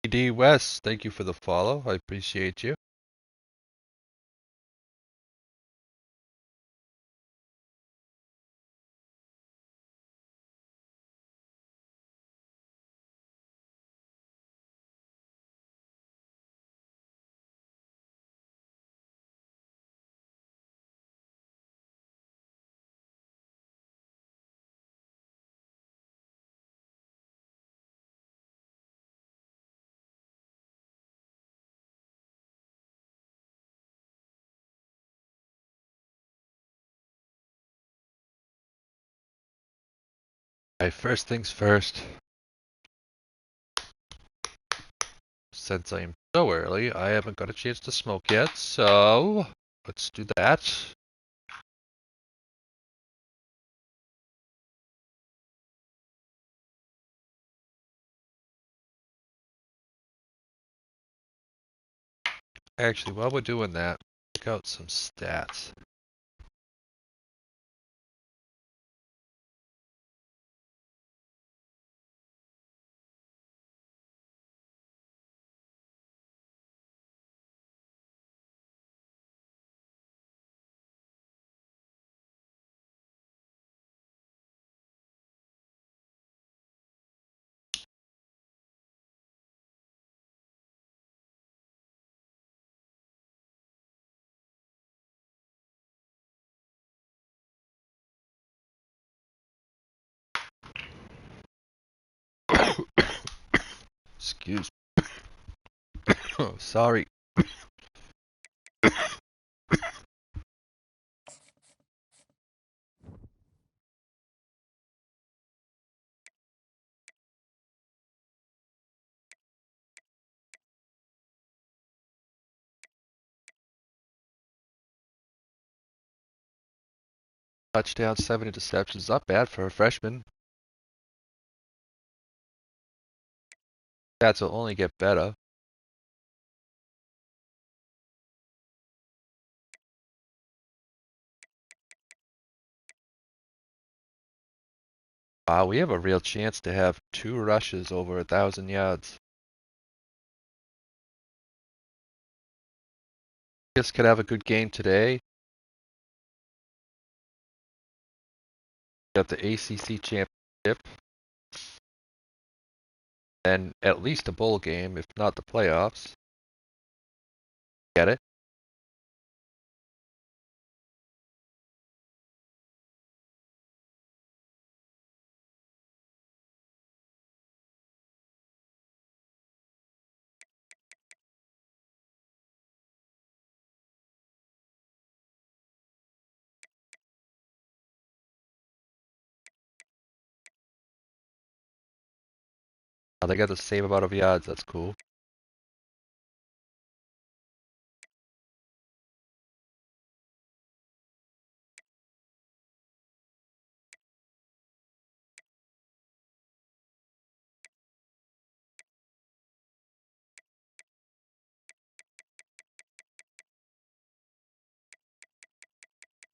D West, thank you for the follow. I appreciate you. Alright, first things first. Since I'm so early, I haven't got a chance to smoke yet, so let's do that. Actually, while we're doing that, check out some stats. Excuse me. Oh, sorry. Touchdown, 7 interceptions. Not bad for a freshman. Stats will only get better. Wow, we have a real chance to have 2 rushes over 1,000 yards. This could have a good game today. Got the ACC championship, and at least a bowl game, if not the playoffs. Get it? Oh, they got the same amount of yards. That's cool.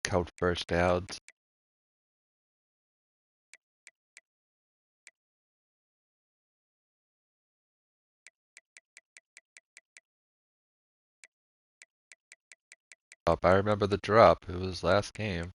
Count first downs. I remember the drop. It was last game.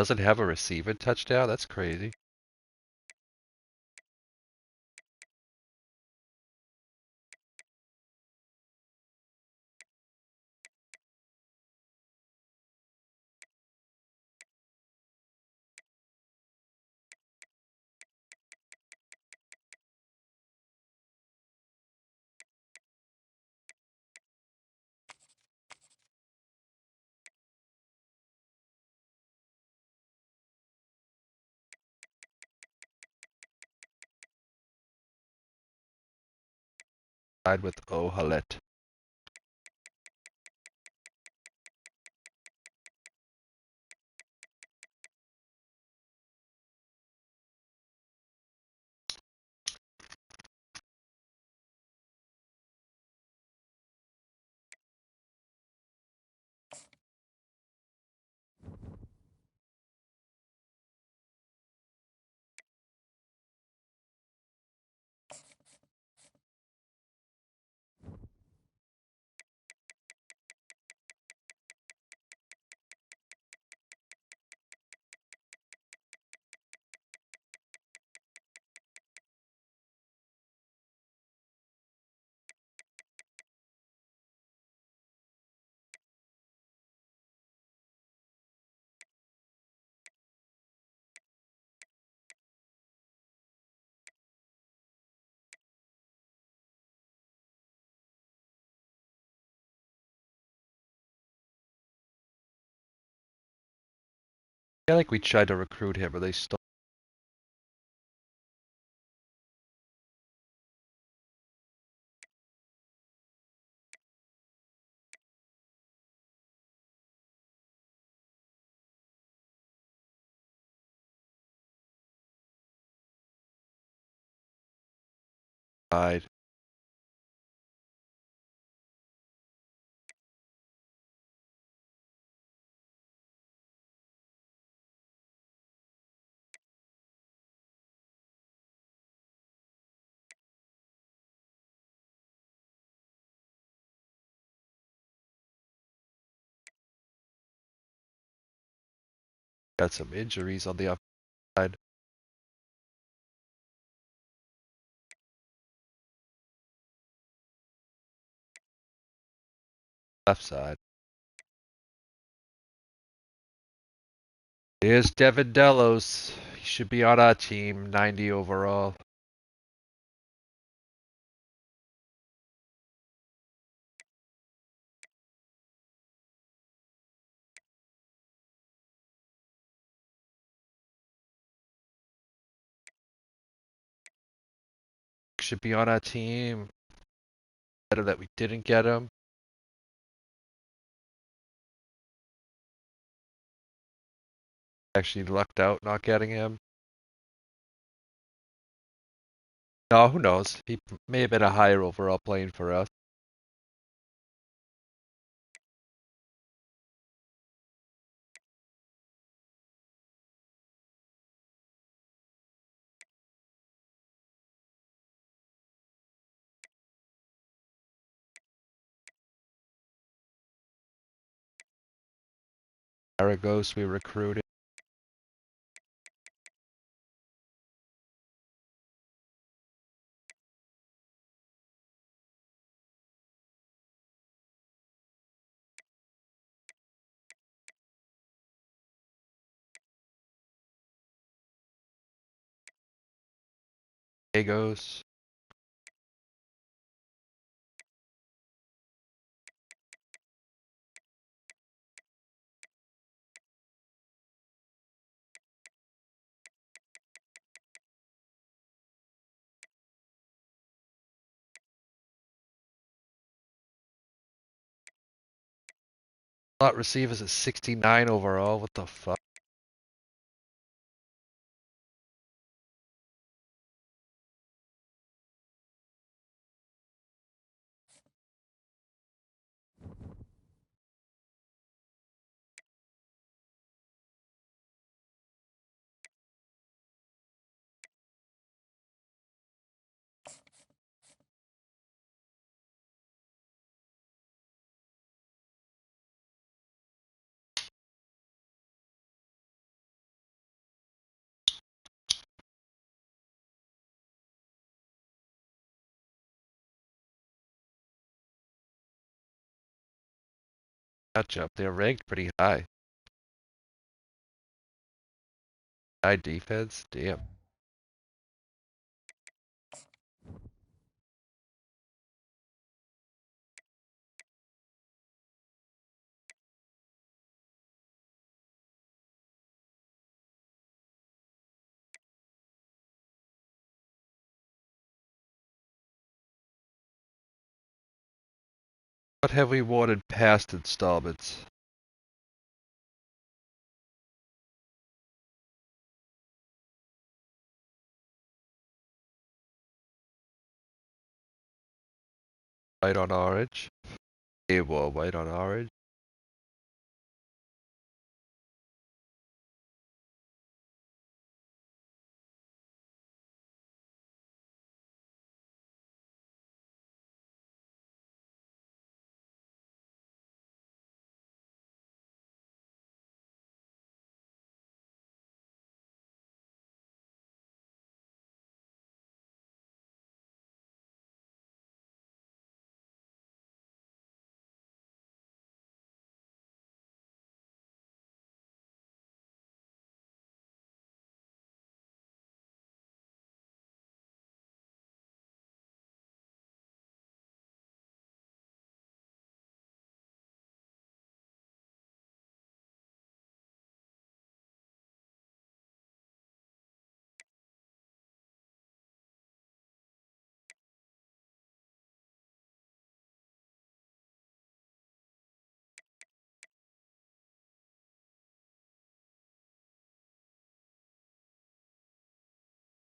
Doesn't have a receiving touchdown? That's crazy. Tied with Ohalet. I feel like we tried to recruit him, but they still died. Got some injuries on the upside. Left side. Here's Devin Delos. He should be on our team, 90 overall. Should be on our team. Better that we didn't get him. Actually lucked out not getting him. No, who knows? He may have been a higher overall playing for us. Aragos we recruited. Agos. Slot receivers at 69 overall. What the fuck? matchup. They're ranked pretty high. High defense? Damn. What have we won in past installments? White on orange. A-wall, white on orange.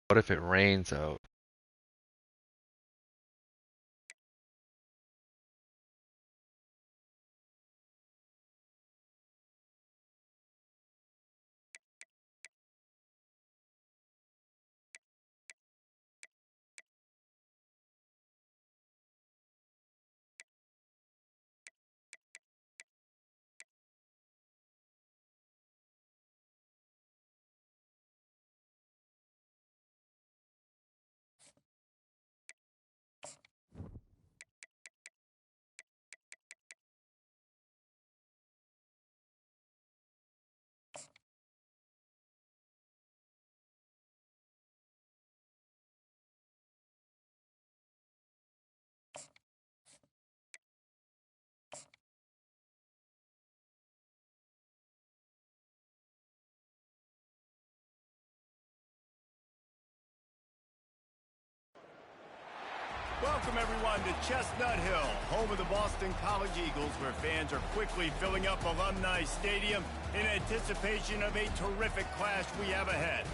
What if it rains out? Welcome, everyone, to Chestnut Hill, home of the Boston College Eagles, where fans are quickly filling up Alumni Stadium in anticipation of a terrific clash we have ahead.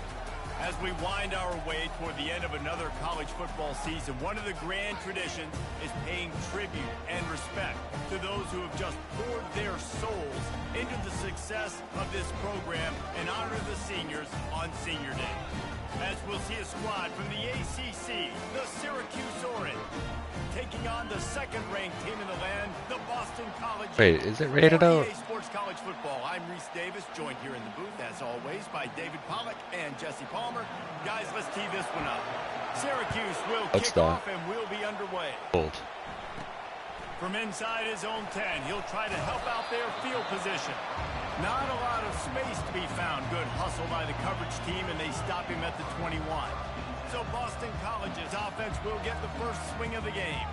As we wind our way toward the end of another college football season, one of the grand traditions is paying tribute and respect to those who have just poured their souls into the success of this program and honor the seniors on Senior Day. As we'll see a squad from the ACC, the Syracuse Orange, taking on the second-ranked team in the land, the Boston College. Wait, is it rated out? Sports College Football. I'm Reese Davis, joined here in the booth, as always, by David Pollack and Jesse Palmer. Guys, let's tee this one up. Syracuse will kick off and we'll be underway. Bold. From inside his own 10, he'll try to help out their field position. Not a lot of space to be found. Good hustle by the coverage team, and they stop him at the 21. So Boston College's offense will get the first swing of the game.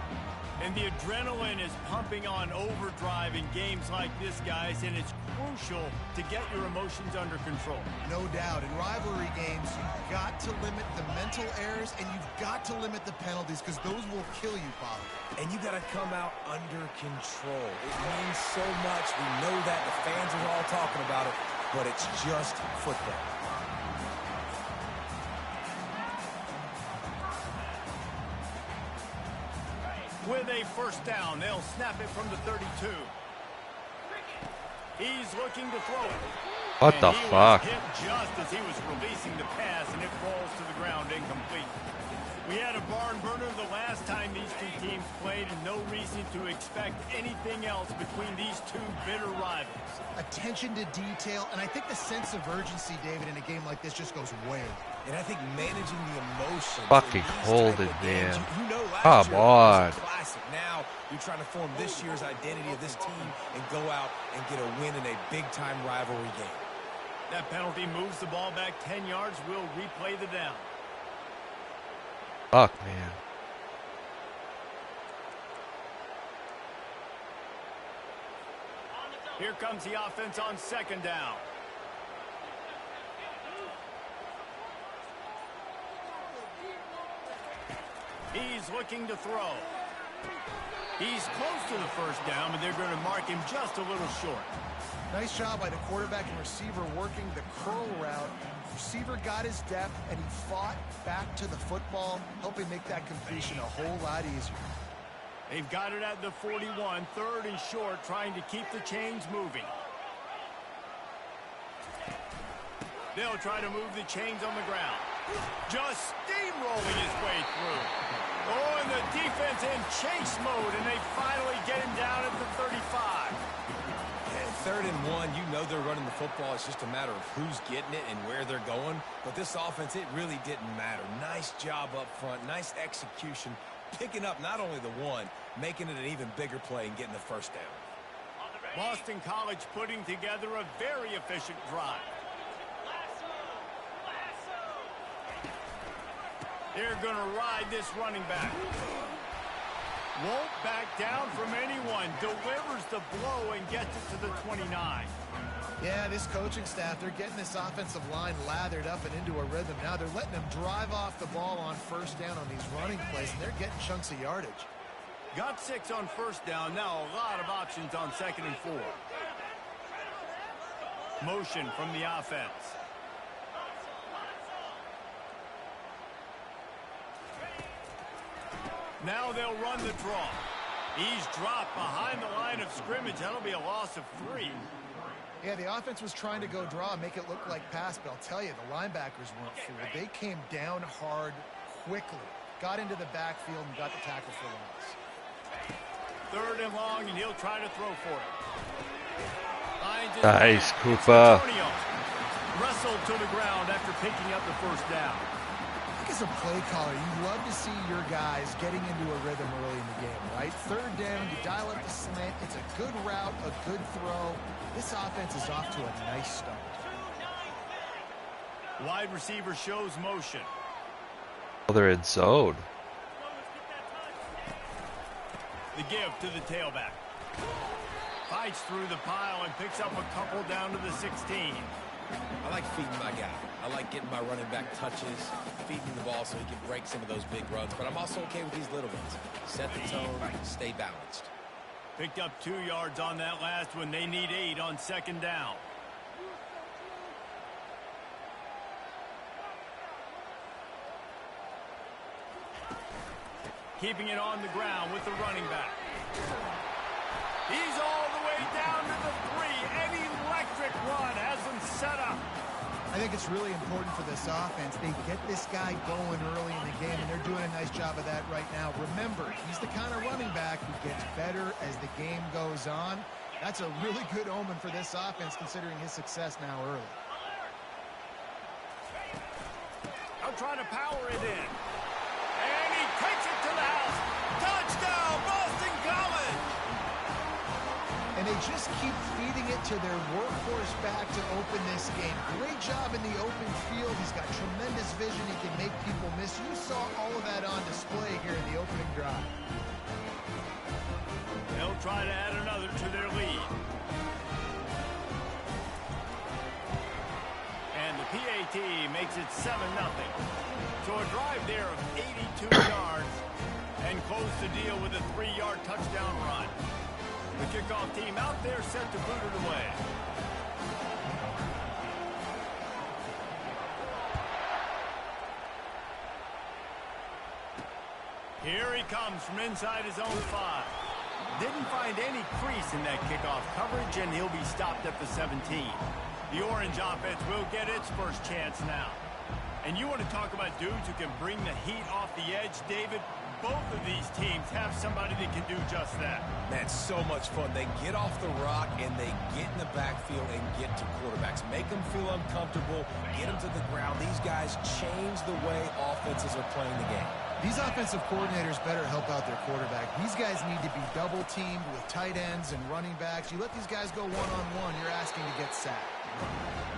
And the adrenaline is pumping on overdrive in games like this, guys, and it's crucial to get your emotions under control. No doubt. In rivalry games, you've got to limit the mental errors, and you've got to limit the penalties, because those will kill you, Bob. And you got to come out under control. It means so much. We know that. The fans are all talking about it, but it's just football. With a first down, they'll snap it from the 32. He's looking to throw it. What the fuck? He was hit just as he was releasing the pass, and it falls to the ground incomplete. We had a barn burner the last time these two teams played, and no reason to expect anything else between these two bitter rivals. Attention to detail, and I think the sense of urgency, David, in a game like this just goes way up. And I think managing the emotions. Fucking hold it, man. You know, Come on. was a classic. Now you're trying to form this year's identity of this team and go out and get a win in a big-time rivalry game. That penalty moves the ball back 10 yards. We'll replay the down. Fuck, man. Here comes the offense on second down. He's looking to throw. He's close to the first down, but they're going to mark him just a little short. Nice job by the quarterback and receiver working the curl route. Receiver got his depth, and he fought back to the football, helping make that completion a whole lot easier. They've got it at the 41, third and short, trying to keep the chains moving. They'll try to move the chains on the ground. Just steamrolling his way through. Oh, and the defense in chase mode, and they finally get him down at the 35. Third and 1, you know they're running the football. It's just a matter of who's getting it and where they're going. But this offense, it really didn't matter. Nice job up front, nice execution, picking up not only the one, making it an even bigger play and getting the first down. Boston College putting together a very efficient drive. They're going to ride this running back. Won't back down from anyone. Delivers the blow and gets it to the 29. Yeah, this coaching staff, they're getting this offensive line lathered up and into a rhythm. Now they're letting them drive off the ball on first down on these running plays, and they're getting chunks of yardage. Got 6 on first down. Now a lot of options on second and 4. Motion from the offense. Now they'll run the draw. He's dropped behind the line of scrimmage. That'll be a loss of 3. Yeah, the offense was trying to go draw, make it look like pass, but I'll tell you, the linebackers weren't fooled. They came down hard quickly, got into the backfield, and got the tackle for loss. Third and long, and he'll try to throw for it. Nice, Cooper. Wrestled to the ground after picking up the first down. As a play caller, you love to see your guys getting into a rhythm early in the game, right? Third down, you dial up the slant. It's a good route, a good throw. This offense is off to a nice start. Wide receiver shows motion. Oh, they're in zone. The give to the tailback. Fights through the pile and picks up a couple down to the 16. I like feeding my guy. I like getting my running back touches, feeding the ball so he can break some of those big runs. But I'm also okay with these little ones. Set the tone, stay balanced. Picked up 2 yards on that last one. They need 8 on second down. Keeping it on the ground with the running back. He's all the way down to the 3. An electric run has him set up. I think it's really important for this offense. They get this guy going early in the game, and they're doing a nice job of that right now. Remember, he's the kind of running back who gets better as the game goes on. That's a really good omen for this offense, considering his success now early. I'm trying to power it in. And he takes it to the house. Touchdown, Boston College! And they just keep feeding it to their workhorse back to open this game. Great job in the open field. He's got tremendous vision. He can make people miss. You saw all of that on display here in the opening drive. They'll try to add another to their lead. And the PAT makes it 7-0. So a drive there of 82 yards and close the deal with a 3-yard touchdown run. The kickoff team out there set to boot it away. Here he comes from inside his own 5. Didn't find any crease in that kickoff coverage, and he'll be stopped at the 17. The orange offense will get its first chance now. And you want to talk about dudes who can bring the heat off the edge, David? Both of these teams have somebody that can do just that. Man, so much fun. They get off the rock and they get in the backfield and get to quarterbacks. Make them feel uncomfortable, get them to the ground. These guys change the way offenses are playing the game. These offensive coordinators better help out their quarterback. These guys need to be double-teamed with tight ends and running backs. You let these guys go one-on-one, you're asking to get sacked.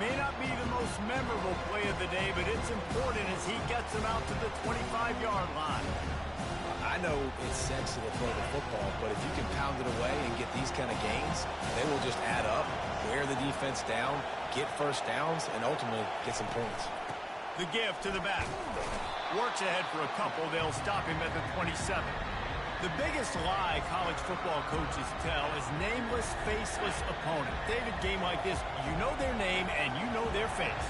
May not be the most memorable play of the day, but it's important as he gets them out to the 25-yard line. I know it's sexy to throw the football, but if you can pound it away and get these kind of gains, they will just add up, wear the defense down, get first downs, and ultimately get some points. The give to the back. Works ahead for a couple. They'll stop him at the 27. The biggest lie college football coaches tell is nameless, faceless opponent. David, game like this, you know their name and you know their face.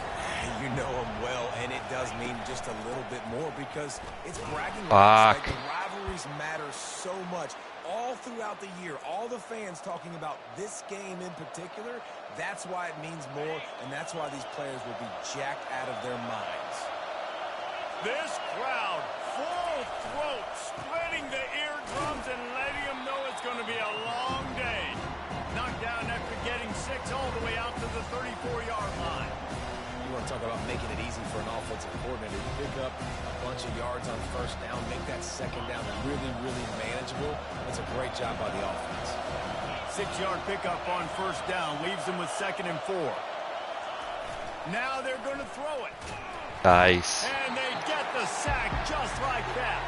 You know them well, and it does mean just a little bit more because it's bragging rights. Like the rivalries matter so much all throughout the year. All the fans talking about this game in particular, that's why it means more, and that's why these players will be jacked out of their minds. This crowd, full throat, splitting the eardrums and letting them know it's going to be a long day. Knocked down after getting 6 all the way out to the 34-yard line. You want to talk about making it easy for an offensive coordinator. You pick up a bunch of yards on first down, make that second down really, really manageable. That's a great job by the offense. 6-yard pickup on first down leaves them with 2nd and 4. Now they're going to throw it. Nice. And they get the sack just like that.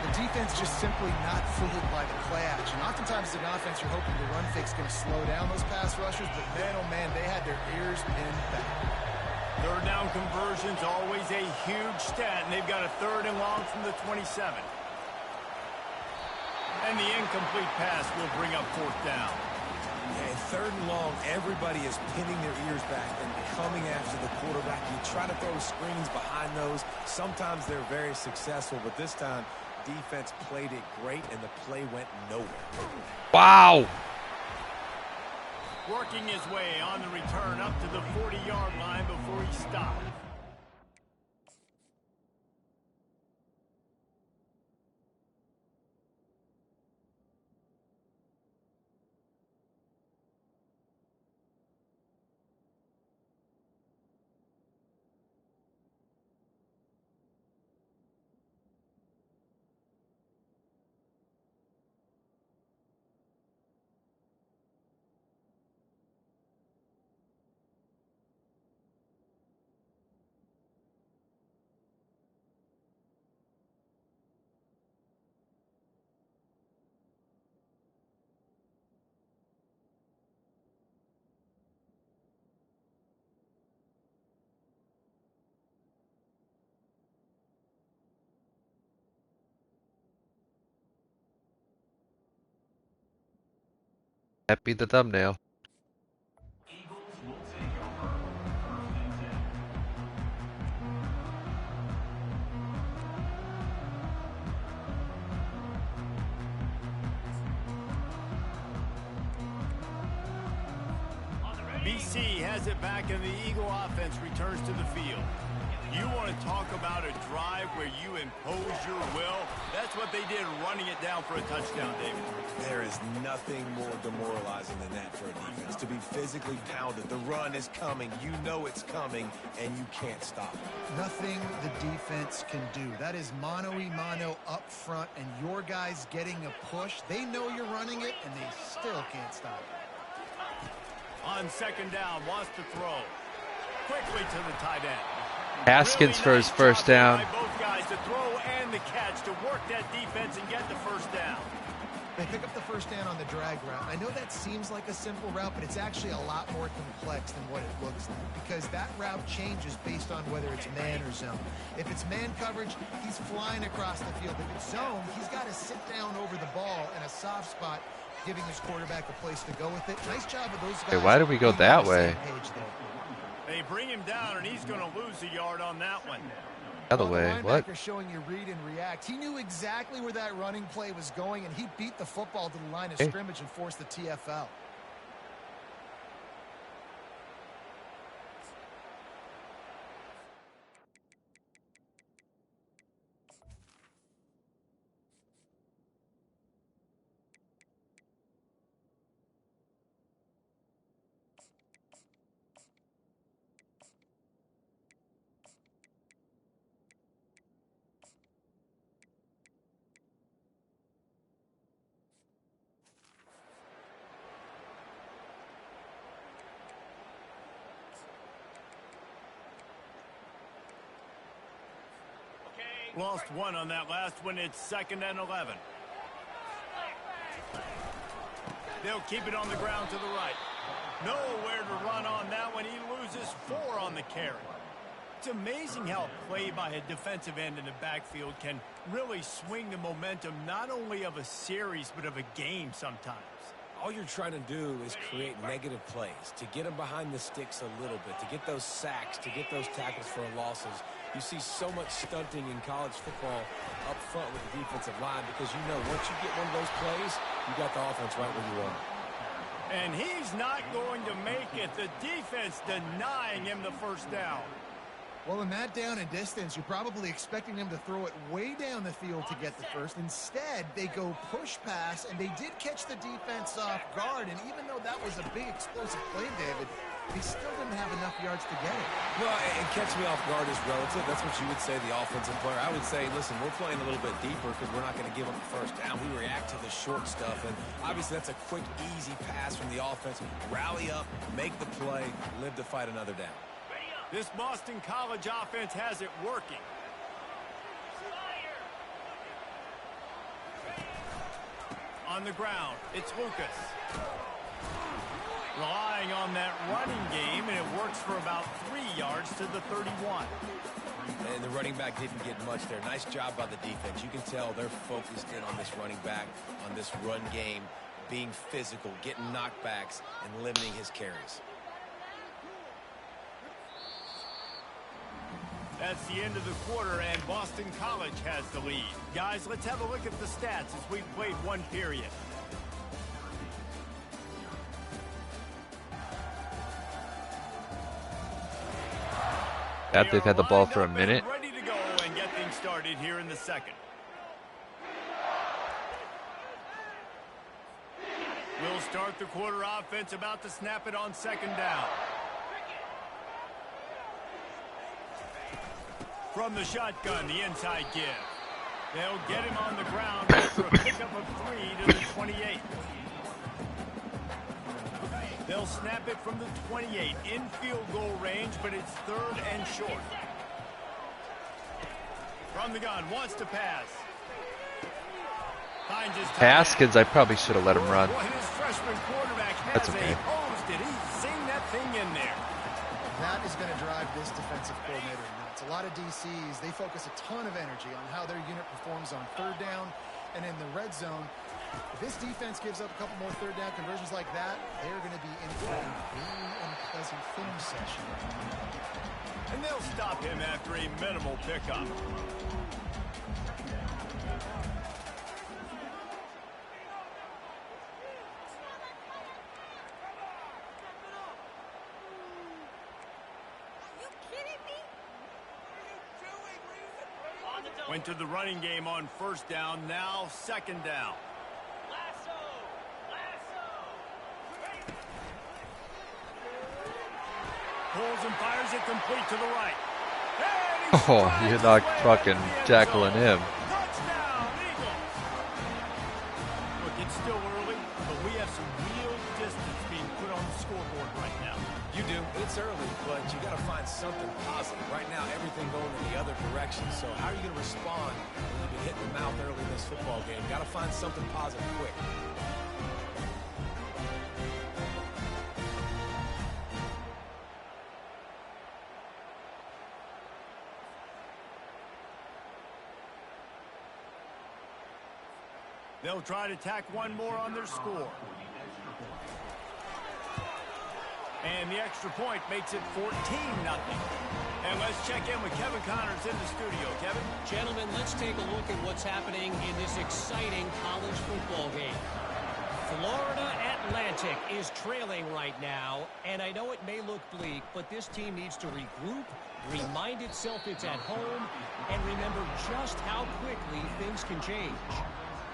The defense just simply not fooled by the play action. Oftentimes, as an offense, you're hoping the run fake's going to slow down those pass rushers, but man, oh man, they had their ears pinned back. Third down conversion's always a huge stat, and they've got a 3rd and long from the 27. And the incomplete pass will bring up 4th down. Yeah, 3rd and long, everybody is pinning their ears back and coming after the quarterback. You try to throw screens behind those. Sometimes they're very successful, but this time, defense played it great, and the play went nowhere. Wow. Working his way on the return up to the 40-yard line before he stopped. That be the thumbnail. BC has it back, and the Eagle offense returns to the field. You want to talk about a drive where you impose your will? That's what they did, running it down for a touchdown, David. There is nothing more demoralizing than that for a defense, to be physically pounded. The run is coming. You know it's coming, and you can't stop it. Nothing the defense can do. That is mano-a-mano up front, and your guys getting a push. They know you're running it, and they still can't stop it. On 2nd down, wants to throw. Quickly to the tight end. Haskins really for his nice first down. by both guys to throw and the catch to work that defense and get the first down. They pick up the first down on the drag route. I know that seems like a simple route, but it's actually a lot more complex than what it looks like, because that route changes based on whether it's man or zone. If it's man coverage, he's flying across the field. If it's zone, he's got to sit down over the ball in a soft spot, giving his quarterback a place to go with it. Nice job of those guys. Hey, why did we go that way? They bring him down, and he's going to lose a yard on that one. Other way. What? Showing you read and react. He knew exactly where that running play was going, and he beat the football to the line of scrimmage and forced the TFL. Lost one on that last one. It's 2nd and 11. They'll keep it on the ground to the right. Nowhere to run on that one. He loses 4 on the carry. It's amazing how a play by a defensive end in the backfield can really swing the momentum not only of a series but of a game sometimes. All you're trying to do is create negative plays, to get them behind the sticks a little bit, to get those sacks, to get those tackles for losses. You see so much stunting in college football up front with the defensive line because you know once you get one of those plays, you got the offense right where you want it. And he's not going to make it. The defense denying him the first down. Well, in that down and distance, you're probably expecting them to throw it way down the field to get the first. Instead, they go push pass, and they did catch the defense off guard. And even though that was a big explosive play, David, they still didn't have enough yards to get it. Well, and catch me off guard is relative. That's what you would say, the offensive player. I would say, listen, we're playing a little bit deeper because we're not going to give them the first down. We react to the short stuff, and obviously that's a quick, easy pass from the offense. Rally up, make the play, live to fight another down. This Boston College offense has it working. On the ground, it's Lucas. Relying on that running game, and it works for about 3 yards to the 31. And the running back didn't get much there. Nice job by the defense. You can tell they're focused in on this running back, on this run game, being physical, getting knockbacks, and limiting his carries. That's the end of the quarter, and Boston College has the lead. Guys, let's have a look at the stats as we've played one period. They've had the ball for a minute. Ready to go and get things started here in the second. We'll start the quarter offense about to snap it on 2nd down. From the shotgun, the inside give. They'll get him on the ground after a pickup of 3 to the 28. They'll snap it from the 28 in field goal range, but it's 3rd and short. From the gun, wants to pass. Finds his Haskins, I probably should have let him run. Boy, his freshman quarterback has That's okay. hosed it. He's seen that thing in there. That is going to drive this defensive coordinator nuts. A lot of DCs, they focus a ton of energy on how their unit performs on 3rd down and in the red zone. If this defense gives up a couple more 3rd down conversions like that, they're going to be in for a very unpleasant film session. And they'll stop him after a minimal pickup. Went to the running game on 1st down, now 2nd down. Pulls and fires it complete to the right. Oh, you're not fucking tackling him. Touchdown, Eagles! Look, it's still early, but we have some real distance being put on the scoreboard right now. You do. It's early, but you got to find something positive. Right now, everything going in the other direction. So how are you going to respond when you've been hitting the mouth early in this football game? Got to find something positive quick. They'll try to tack one more on their score. And the extra point makes it 14-0. And let's check in with Kevin Connors in the studio. Kevin? Gentlemen, let's take a look at what's happening in this exciting college football game. Florida Atlantic is trailing right now, and I know it may look bleak, but this team needs to regroup, remind itself it's at home, and remember just how quickly things can change.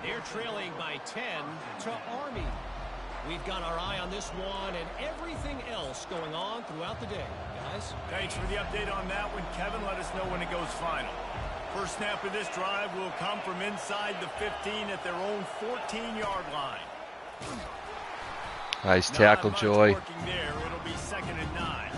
They're trailing by 10 to Army. We've got our eye on this one and everything else going on throughout the day. Guys? Thanks for the update on that one, Kevin. Let us know when it goes final. First snap of this drive will come from inside the 15 at their own 14-yard line. Nice tackle, Joy. Working there. It'll be 2nd and 9.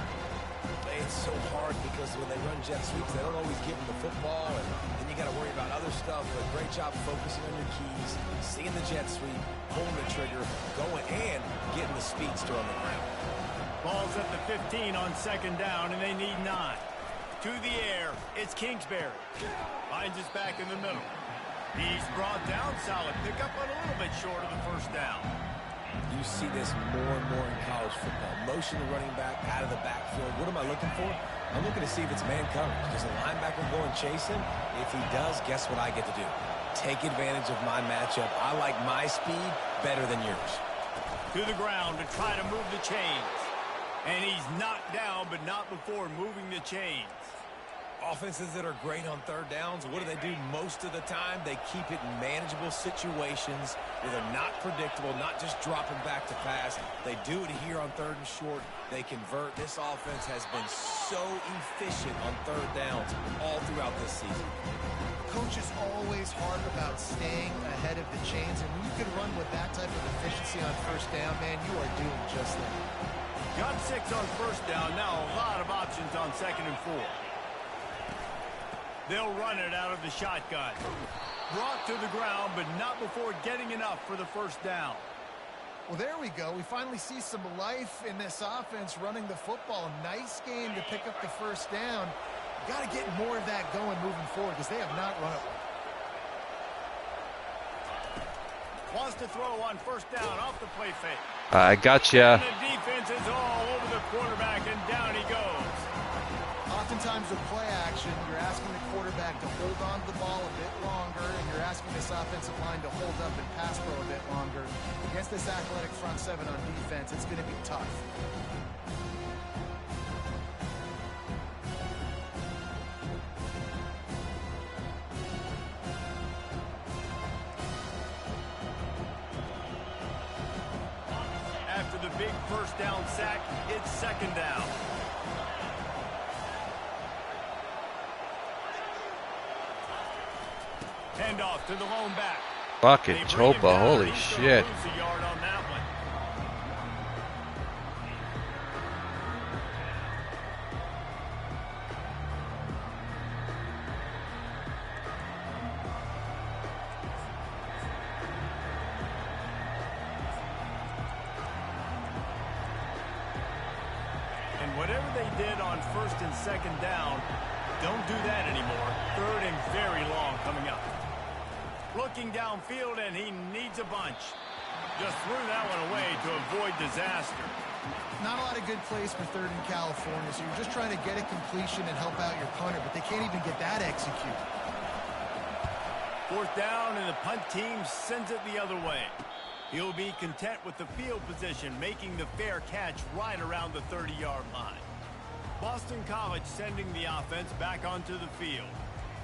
It's so hard because when they run jet sweeps. They don't always give them the football, and then you got to worry about other stuff. But great job focusing on your keys, seeing the jet sweep, pulling the trigger, going and getting the speedster on the ground. Ball's at the 15 on second down, and they need 9. To the air, it's Kingsbury. Finds his back in the middle. He's brought down, solid pickup, but a little bit short of the first down. You see this more and more in college football. Motion the running back out of the backfield. What am I looking for? I'm looking to see if it's man coverage. Does the linebacker go and chase him? If he does, guess what I get to do? Take advantage of my matchup. I like my speed better than yours. To the ground to try to move the chains. And he's knocked down, but not before moving the chains. Offenses that are great on third downs, what do they do most of the time? They keep it in manageable situations where they're not predictable, not just dropping back to pass. They do it here on third and short. They convert. This offense has been so efficient on third downs all throughout this season. Coach is always hard about staying ahead of the chains, and when you can run with that type of efficiency on first down, man, you are doing just that. Got 6 on first down. Now a lot of options on second and 4. They'll run it out of the shotgun. Brought to the ground, but not before getting enough for the first down. Well, there we go. We finally see some life in this offense running the football. Nice game to pick up the first down. Got to get more of that going moving forward because they have not run it well. Wants to throw on first down off the play fake. I gotcha. The defense is all over the quarterback, and down he goes. Oftentimes with play action, you're asking the quarterback to hold on to the ball a bit longer, and you're asking this offensive line to hold up and pass pro a bit longer. Against this athletic front seven on defense, it's going to be tough. After the big first down sack, it's second down. Handoff to the lone back. Fucking Chopa, holy shit. Lose a yard on that one. And whatever they did on first and second down, don't do that anymore. Third and very long coming up. Looking downfield, and he needs a bunch. Just threw that one away to avoid disaster. Not a lot of good plays for third in California, so you're just trying to get a completion and help out your punter, but they can't even get that executed. Fourth down, and the punt team sends it the other way. He'll be content with the field position, making the fair catch right around the 30-yard line. Boston College sending the offense back onto the field.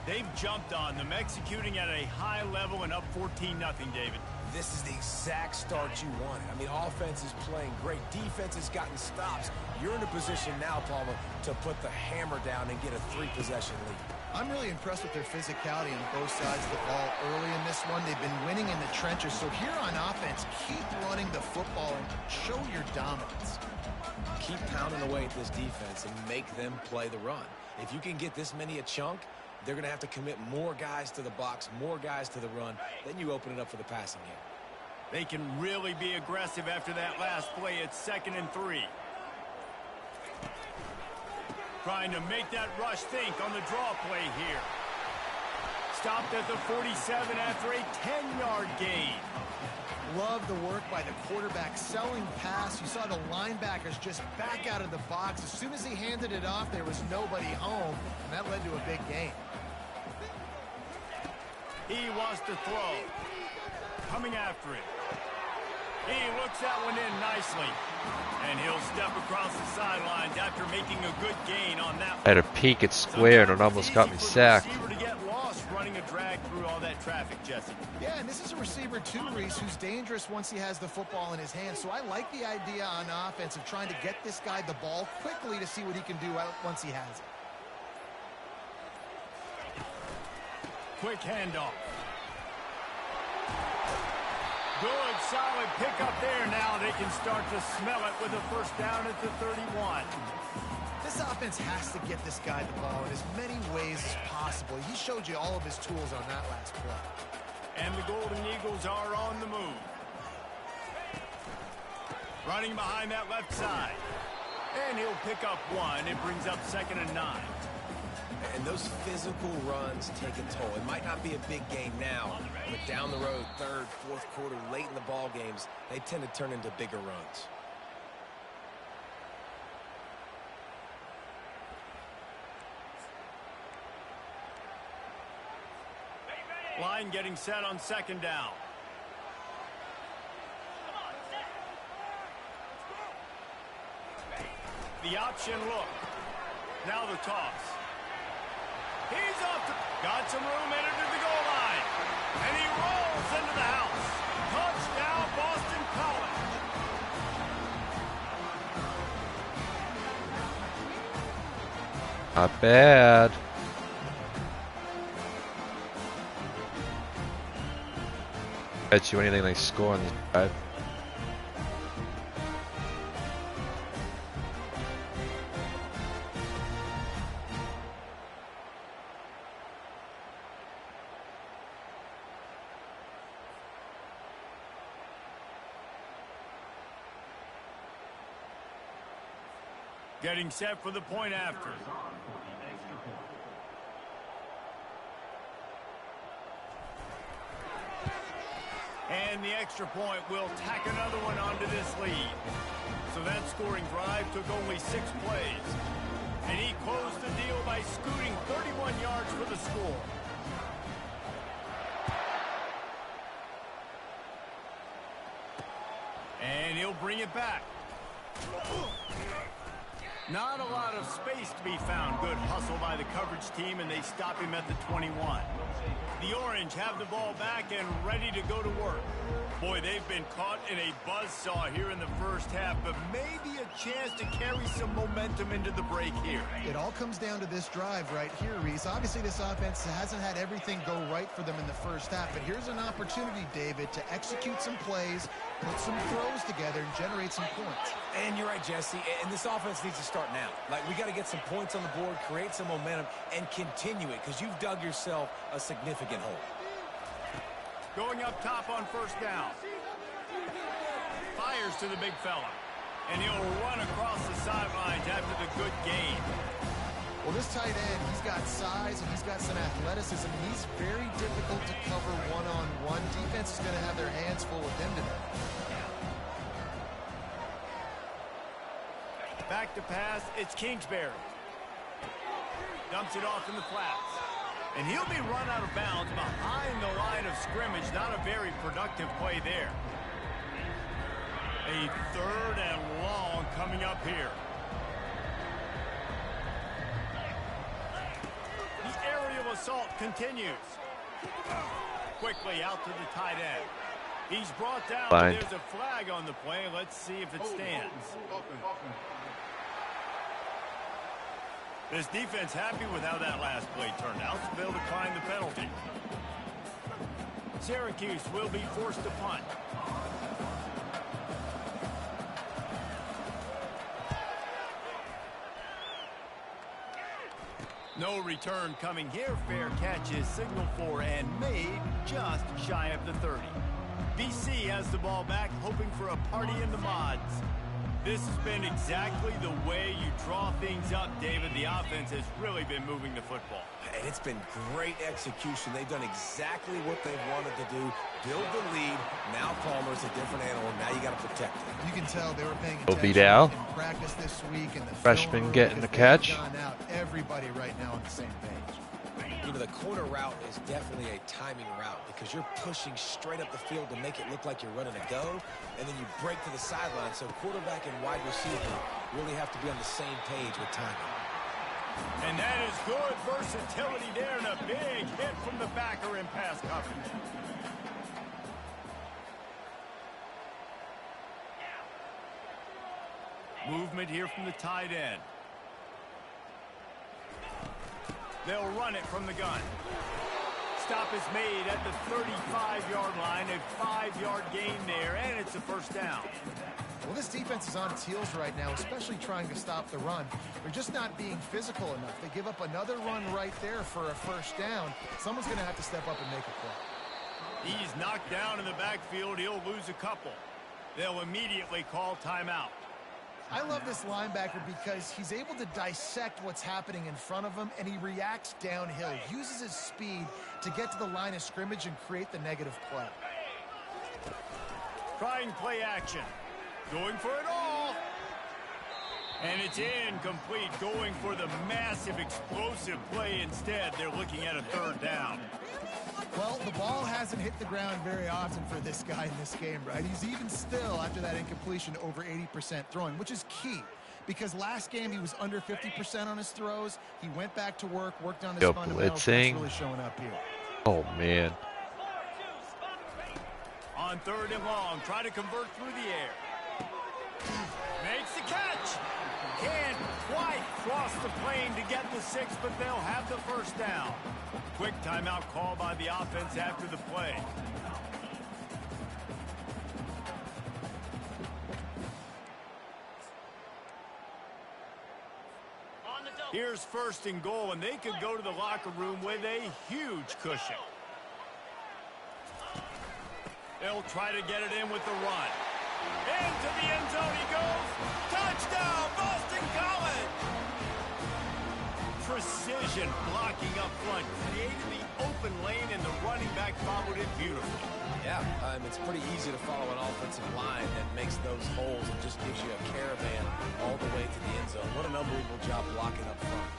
They've jumped on them, executing at a high level and up 14-0, David. This is the exact start you wanted. I mean, offense is playing great. Defense has gotten stops. You're in a position now, Palmer, to put the hammer down and get a 3-possession lead. I'm really impressed with their physicality on both sides of the ball early in this one. They've been winning in the trenches. So here on offense, keep running the football and show your dominance. Keep pounding away at this defense and make them play the run. If you can get this many a chunk, they're going to have to commit more guys to the box, more guys to the run. Then you open it up for the passing game. They can really be aggressive after that last play. It's 2nd and 3. Trying to make that rush think on the draw play here. Stopped at the 47 after a 10-yard gain. Love the work by the quarterback selling pass. You saw the linebackers just back out of the box. As soon as he handed it off, there was nobody home, and that led to a big gain. He wants to throw. Coming after it. He looks that one in nicely. And he'll step across the sidelines after making a good gain on that one. I had a peek at square and it almost got me sacked. To get lost running a drag through all that traffic, Jesse. Yeah, and this is a receiver too, Reese, who's dangerous once he has the football in his hands. So I like the idea on offense of trying to get this guy the ball quickly to see what he can do once he has it. Quick handoff. Good, solid pickup there. Now they can start to smell it with a first down at the 31. This offense has to get this guy the ball in as many ways as possible. He showed you all of his tools on that last play. And the Golden Eagles are on the move. Running behind that left side. And he'll pick up one. It brings up 2nd and 9. And those physical runs take a toll. It might not be a big game now, but down the road, 3rd, 4th quarter, late in the ball games, they tend to turn into bigger runs. Line getting set on 2nd down. The option look. Now the toss. He's off to... Got some room headed to the goal line. And he rolls into the house. Touchdown, Boston College. Not bad. Bet you anything they score on this drive. Getting set for the point after. And the extra point will tack another one onto this lead. So that scoring drive took only 6 plays. And he closed the deal by scooting 31 yards for the score. And he'll bring it back. Not a lot of space to be found. Good hustle by the coverage team, and they stop him at the 21. The Orange have the ball back and ready to go to work. Boy, they've been caught in a buzzsaw here in the first half, but maybe a chance to carry some momentum into the break here. It all comes down to this drive right here, Reese. Obviously, this offense hasn't had everything go right for them in the first half, but here's an opportunity, David, to execute some plays, put some throws together, and generate some points. And you're right, Jesse, and this offense needs to start now. Like, we got to get some points on the board, create some momentum, and continue it, because you've dug yourself a significant hole. Going up top on 1st down. Fires to the big fella. And he'll run across the sidelines after the good gain. Well, this tight end, he's got size and he's got some athleticism. He's very difficult to cover one-on-one. Defense is going to have their hands full with him today. Back to pass, it's Kingsbury. Dumps it off in the flats. And he'll be run out of bounds behind the line of scrimmage. Not a very productive play there. A 3rd and long coming up here. The aerial assault continues. Quickly out to the tight end. He's brought down. There's a flag on the play. Let's see if it stands. This defense happy with how that last play turned out, so they'll decline the penalty. Syracuse will be forced to punt. No return coming here. Fair catch is signaled for and made just shy of the 30. BC has the ball back, hoping for a party in the mods. This has been exactly the way you draw things up, David. The offense has really been moving the football. And it's been great execution. They've done exactly what they've wanted to do. Build the lead. Now Palmer's a different animal. Now you got to protect him. You can tell they were paying Will attention Vidal. in practice this week. And the Freshman getting the catch. Out. Everybody right now on the same page. You know, the corner route is definitely a timing route because you're pushing straight up the field to make it look like you're running a go, and then you break to the sideline. So quarterback and wide receiver really have to be on the same page with timing. And that is good versatility there, and a big hit from the backer in pass coverage. Movement here from the tight end. They'll run it from the gun. Stop is made at the 35-yard line. A 5-yard gain there, and it's a 1st down. Well, this defense is on its heels right now, especially trying to stop the run. They're just not being physical enough. They give up another run right there for a first down. Someone's going to have to step up and make a play. He's knocked down in the backfield. He'll lose a couple. They'll immediately call timeout. I love this linebacker because he's able to dissect what's happening in front of him, and he reacts downhill. He uses his speed to get to the line of scrimmage and create the negative play. Trying play action. Going for it all. And it's incomplete. Going for the massive, explosive play instead. They're looking at a third down. Well, the ball hasn't hit the ground very often for this guy in this game, right? He's even still, after that incompletion, over 80% throwing, which is key. Because last game, he was under 50% on his throws. He went back to work, worked on his fundamentals. That's really showing up here. Oh, man. On third and long, try to convert through the air. Makes the catch. Can't quite cross the plane to get the 6, but they'll have the first down. Quick timeout call by the offense after the play. Here's first and goal, and they could go to the locker room with a huge cushion. They'll try to get it in with the run. Into the end zone he goes. Touchdown, Boston College! Precision blocking up front. Created the open lane, and the running back followed it beautifully. Yeah, it's pretty easy to follow an offensive line that makes those holes and just gives you a caravan all the way to the end zone. What an unbelievable job blocking up front.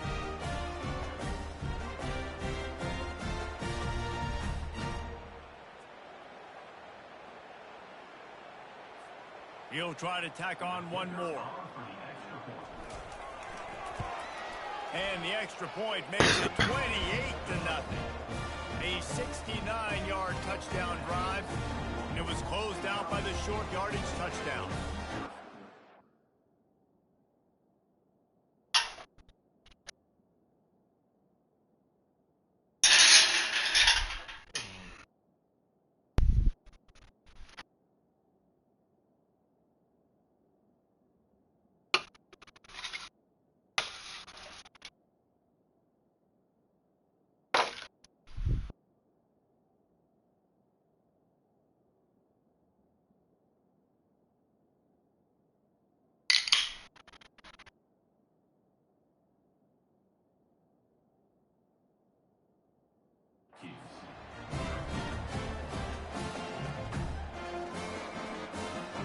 He'll try to tack on one more. And the extra point makes it 28-0. A 69-yard touchdown drive. And it was closed out by the short yardage touchdown.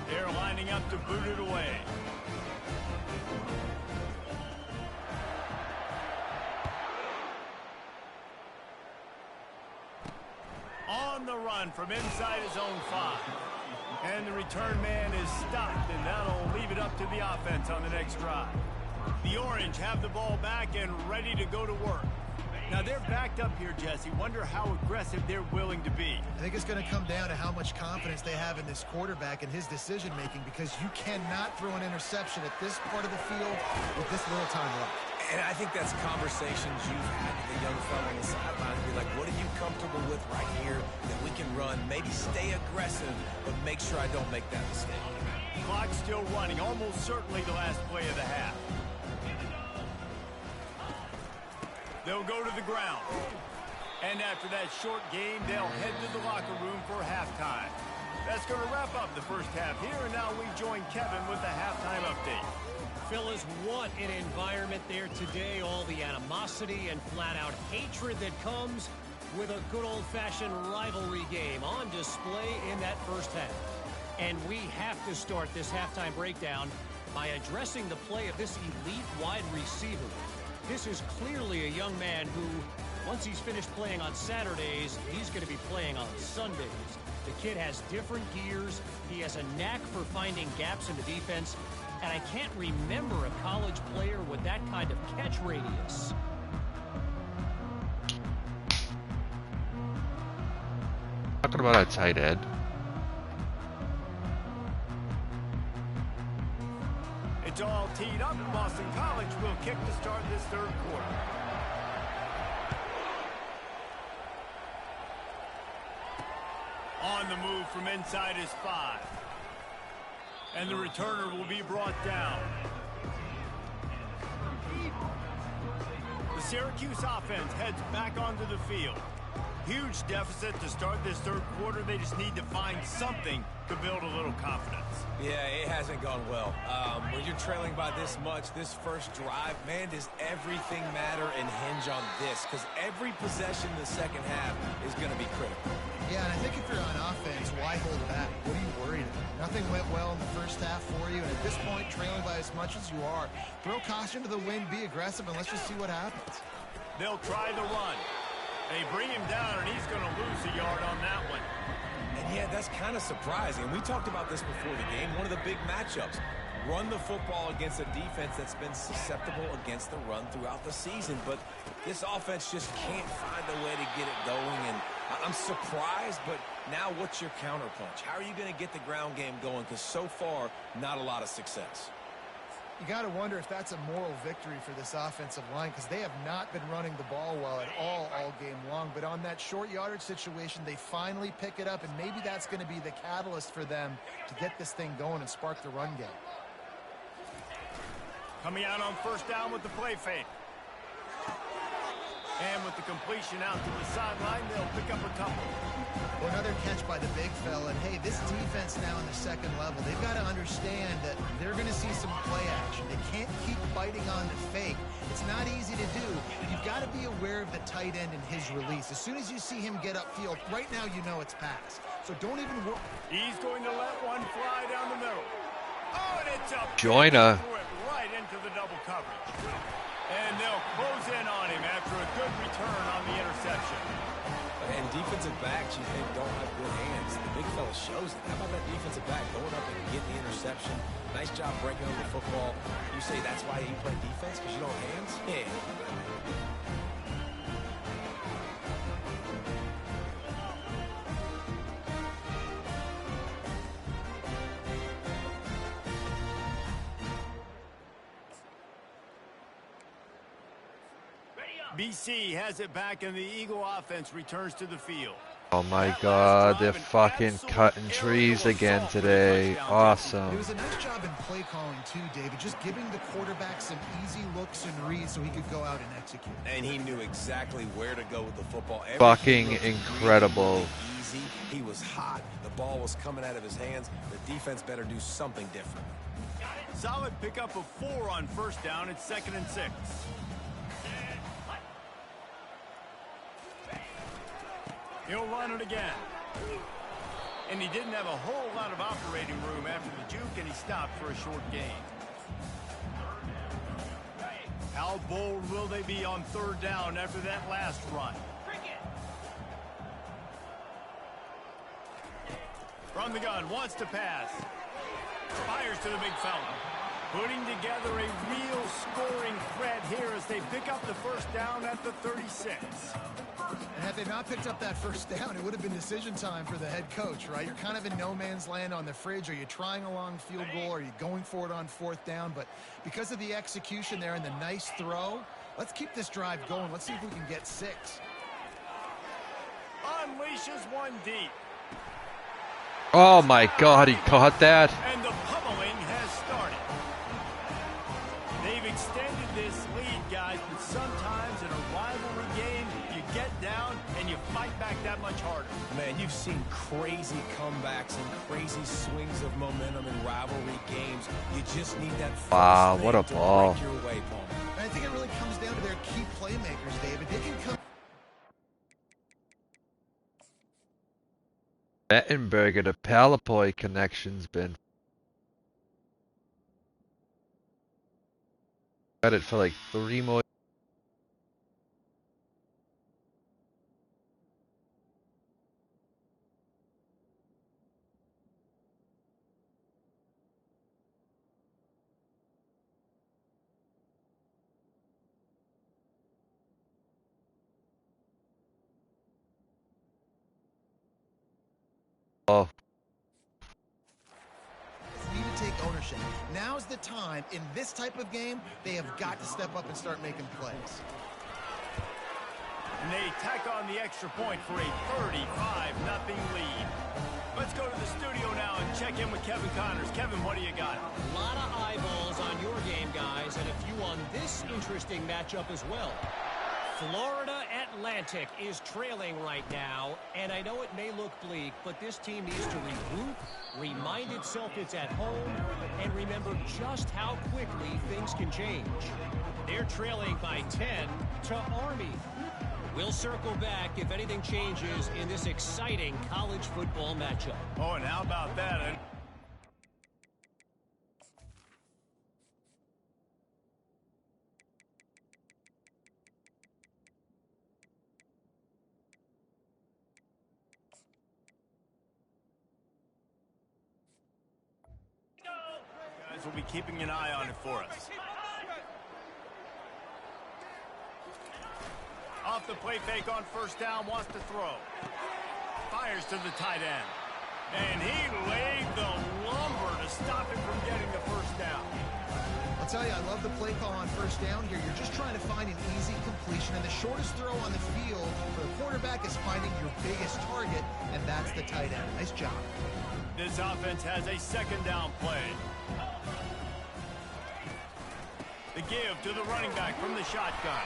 They're lining up to boot it away. On the run from inside his own 5. And the return man is stopped, and that'll leave it up to the offense on the next drive. The Orange have the ball back and ready to go to work. Now they're backed up here, Jesse. Wonder how aggressive they're willing to be. I think it's going to come down to how much confidence they have in this quarterback and his decision-making, because you cannot throw an interception at this part of the field with this little time left. And I think that's conversations you've had with the young fellow on the sideline. Be like, what are you comfortable with right here that we can run? Maybe stay aggressive, but make sure I don't make that mistake. Clock still running, almost certainly the last play of the half. They'll go to the ground. And after that short game, they'll head to the locker room for halftime. That's going to wrap up the first half here, and now we join Kevin with the halftime update. Phyllis, what an environment there today. All the animosity and flat-out hatred that comes with a good old-fashioned rivalry game on display in that first half. And we have to start this halftime breakdown by addressing the play of this elite wide receiver. This is clearly a young man who, once he's finished playing on Saturdays, he's going to be playing on Sundays. The kid has different gears. He has a knack for finding gaps in the defense. And I can't remember a college player with that kind of catch radius. Talking about a tight end. It's all teed up. Boston College will kick to start this third quarter. On the move from inside his 5. And the returner will be brought down. The Syracuse offense heads back onto the field. Huge deficit to start this third quarter. They just need to find something to build a little confidence. Yeah, it hasn't gone well. When you're trailing by this much, this first drive, man, does everything matter and hinge on this? Because every possession in the second half is going to be critical. Yeah, and I think if you're on offense, why hold back? What are you worried about? Nothing went well in the first half for you, and at this point, trailing by as much as you are, throw caution to the wind, be aggressive, and let's just see what happens. They'll try the run. They bring him down, and he's going to lose a yard on that one. And yeah, that's kind of surprising. We talked about this before the game. One of the big matchups. Run the football against a defense that's been susceptible against the run throughout the season. But this offense just can't find a way to get it going. And I'm surprised, but now what's your counterpunch? How are you going to get the ground game going? Because so far, not a lot of success. You got to wonder if that's a moral victory for this offensive line, because they have not been running the ball well at all game long. But on that short yardage situation, they finally pick it up, and maybe that's going to be the catalyst for them to get this thing going and spark the run game. Coming out on first down with the play fake. And with the completion out to the sideline, they'll pick up a couple. Well, another catch by the big fella. And, hey, this defense now in the second level, they've got to understand that they're going to see some play action. They can't keep biting on the fake. It's not easy to do. You've got to be aware of the tight end and his release. As soon as you see him get upfield, right now you know it's pass. So don't even worry. He's going to let one fly down the middle. Oh, and it's up. Joyner. Right into the double coverage. And they'll close in on him after a good return on the interception. And defensive backs, you think, don't have good hands. The big fella shows it. How about that defensive back going up and getting the interception? Nice job breaking over the football. You say that's why you play defense, because you don't have hands? Yeah. BC has it back, and the Eagle offense returns to the field. Oh my god, they're fucking cutting trees again today. Awesome. It was a nice job in play calling too, David, just giving the quarterback some easy looks and reads so he could go out and execute. And he knew exactly where to go with the football. Fucking incredible. Easy. He was hot. The ball was coming out of his hands. The defense better do something different. Solid pickup of 4 on first down. It's 2nd and 6. He'll run it again. And he didn't have a whole lot of operating room after the juke, and he stopped for a short gain. How bold will they be on third down after that last run? From the gun, wants to pass. Fires to the big fella. Putting together a real scoring threat here as they pick up the first down at the 36. And had they not picked up that first down, it would have been decision time for the head coach, right? You're kind of in no man's land on the fridge. Are you trying a long field goal? Are you going for it on fourth down? But because of the execution there and the nice throw, let's keep this drive going. Let's see if we can get 6. Unleashes one deep. Oh my god, he caught that. And the pummeling has started. They've extended this lead, guys, but sometimes in a rivalry game, you get down and you fight back that much harder. Man, you've seen crazy comebacks and crazy swings of momentum in rivalry games. You just need that first Wow, what a to ball. break your way, Paul. And I think it really comes down to their key playmakers, David. They can come. Bettenberger to Palapoy connection's been got it for like 3 more. Oh, Need to take ownership. Now's the time. In this type of game, they have got to step up and start making plays. and they tack on the extra point for a 35-0 lead. Let's go to the studio now and check in with Kevin Connors. Kevin, what do you got? A lot of eyeballs on your game, guys, and a few on this interesting matchup as well. Florida Atlantic is trailing right now, and I know it may look bleak, but this team needs to regroup, remind itself it's at home, and remember just how quickly things can change. They're trailing by 10 to Army. We'll circle back if anything changes in this exciting college football matchup. Oh, and how about that? Guys will be keeping an eye on it for us. Off the play fake on first down, wants to throw. Fires to the tight end. And he laid the lumber to stop him from getting the first down. I'll tell you, I love the play call on first down here. You're just trying to find an easy completion, and the shortest throw on the field for the quarterback is finding your biggest target, and that's the tight end. Nice job. This offense has a second down play. The give to the running back from the shotgun.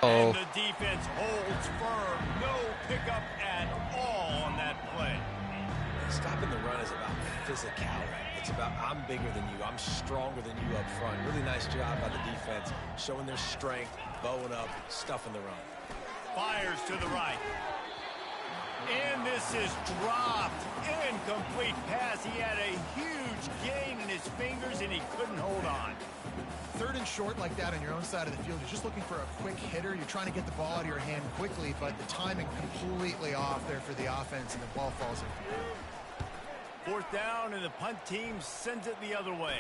And the defense holds firm. No pickup at all on that play. Stopping the run is about physicality. It's about I'm bigger than you. I'm stronger than you up front. Really nice job by the defense, showing their strength, bowing up, stuffing the run. Fires to the right. And this is dropped. Incomplete pass. He had a huge gain in his fingers, and he couldn't hold on. Third and short like that on your own side of the field, you're just looking for a quick hitter. You're trying to get the ball out of your hand quickly, but the timing completely off there for the offense, and the ball falls in. Fourth down, and the punt team sends it the other way.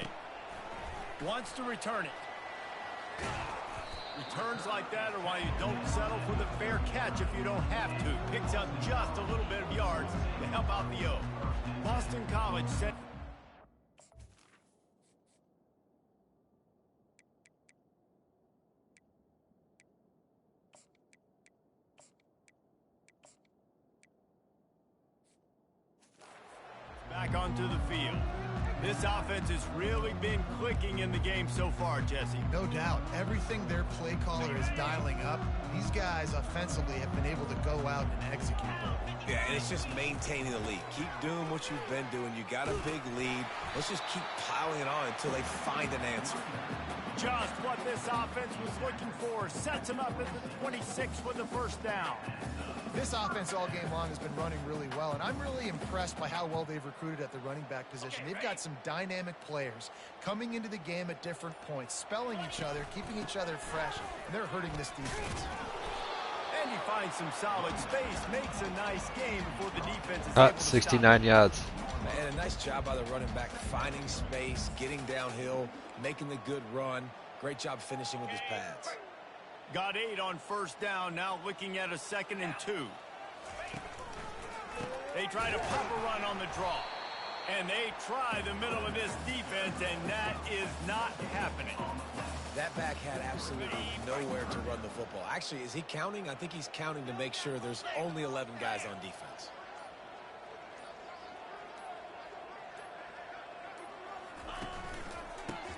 Wants to return it. Returns like that are why you don't settle for the fair catch if you don't have to. Picks up just a little bit of yards to help out the O. Boston College set. Back onto the field. This offense has really been clicking in the game so far, Jesse. No doubt. Everything their play caller is dialing up, these guys offensively have been able to go out and execute. Yeah, and it's just maintaining the lead. Keep doing what you've been doing. You got a big lead. Let's just keep piling it on until they find an answer. Just what this offense was looking for. Sets him up at the 26 for the first down. This offense all game long has been running really well, and I'm really impressed by how well they've recruited at the running back position. They've got some dynamic players coming into the game at different points, spelling each other, keeping each other fresh, and they're hurting this defense. And he finds some solid space, makes a nice game before the defense is able to 69 stop. yards. Man, a nice job by the running back, finding space, getting downhill, making the good run. Great job finishing with his pads. Got 8 on first down, now looking at a 2nd and 2. They try to pop a run on the draw. And they try the middle of this defense, and that is not happening. That back had absolutely nowhere to run the football. Actually, is he counting? I think he's counting to make sure there's only 11 guys on defense.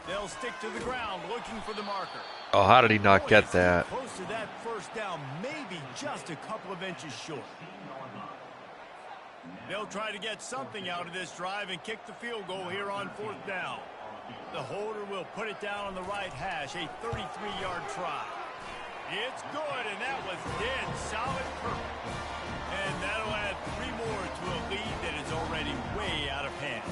They'll stick to the ground looking for the marker. Oh, how did he not get that? Close to that first down, maybe just a couple of inches short. They'll try to get something out of this drive and kick the field goal here on 4th down. The holder will put it down on the right hash, a 33-yard try. It's good, and that was dead solid perfect. And that'll add 3 more to a lead that is already way out of hand.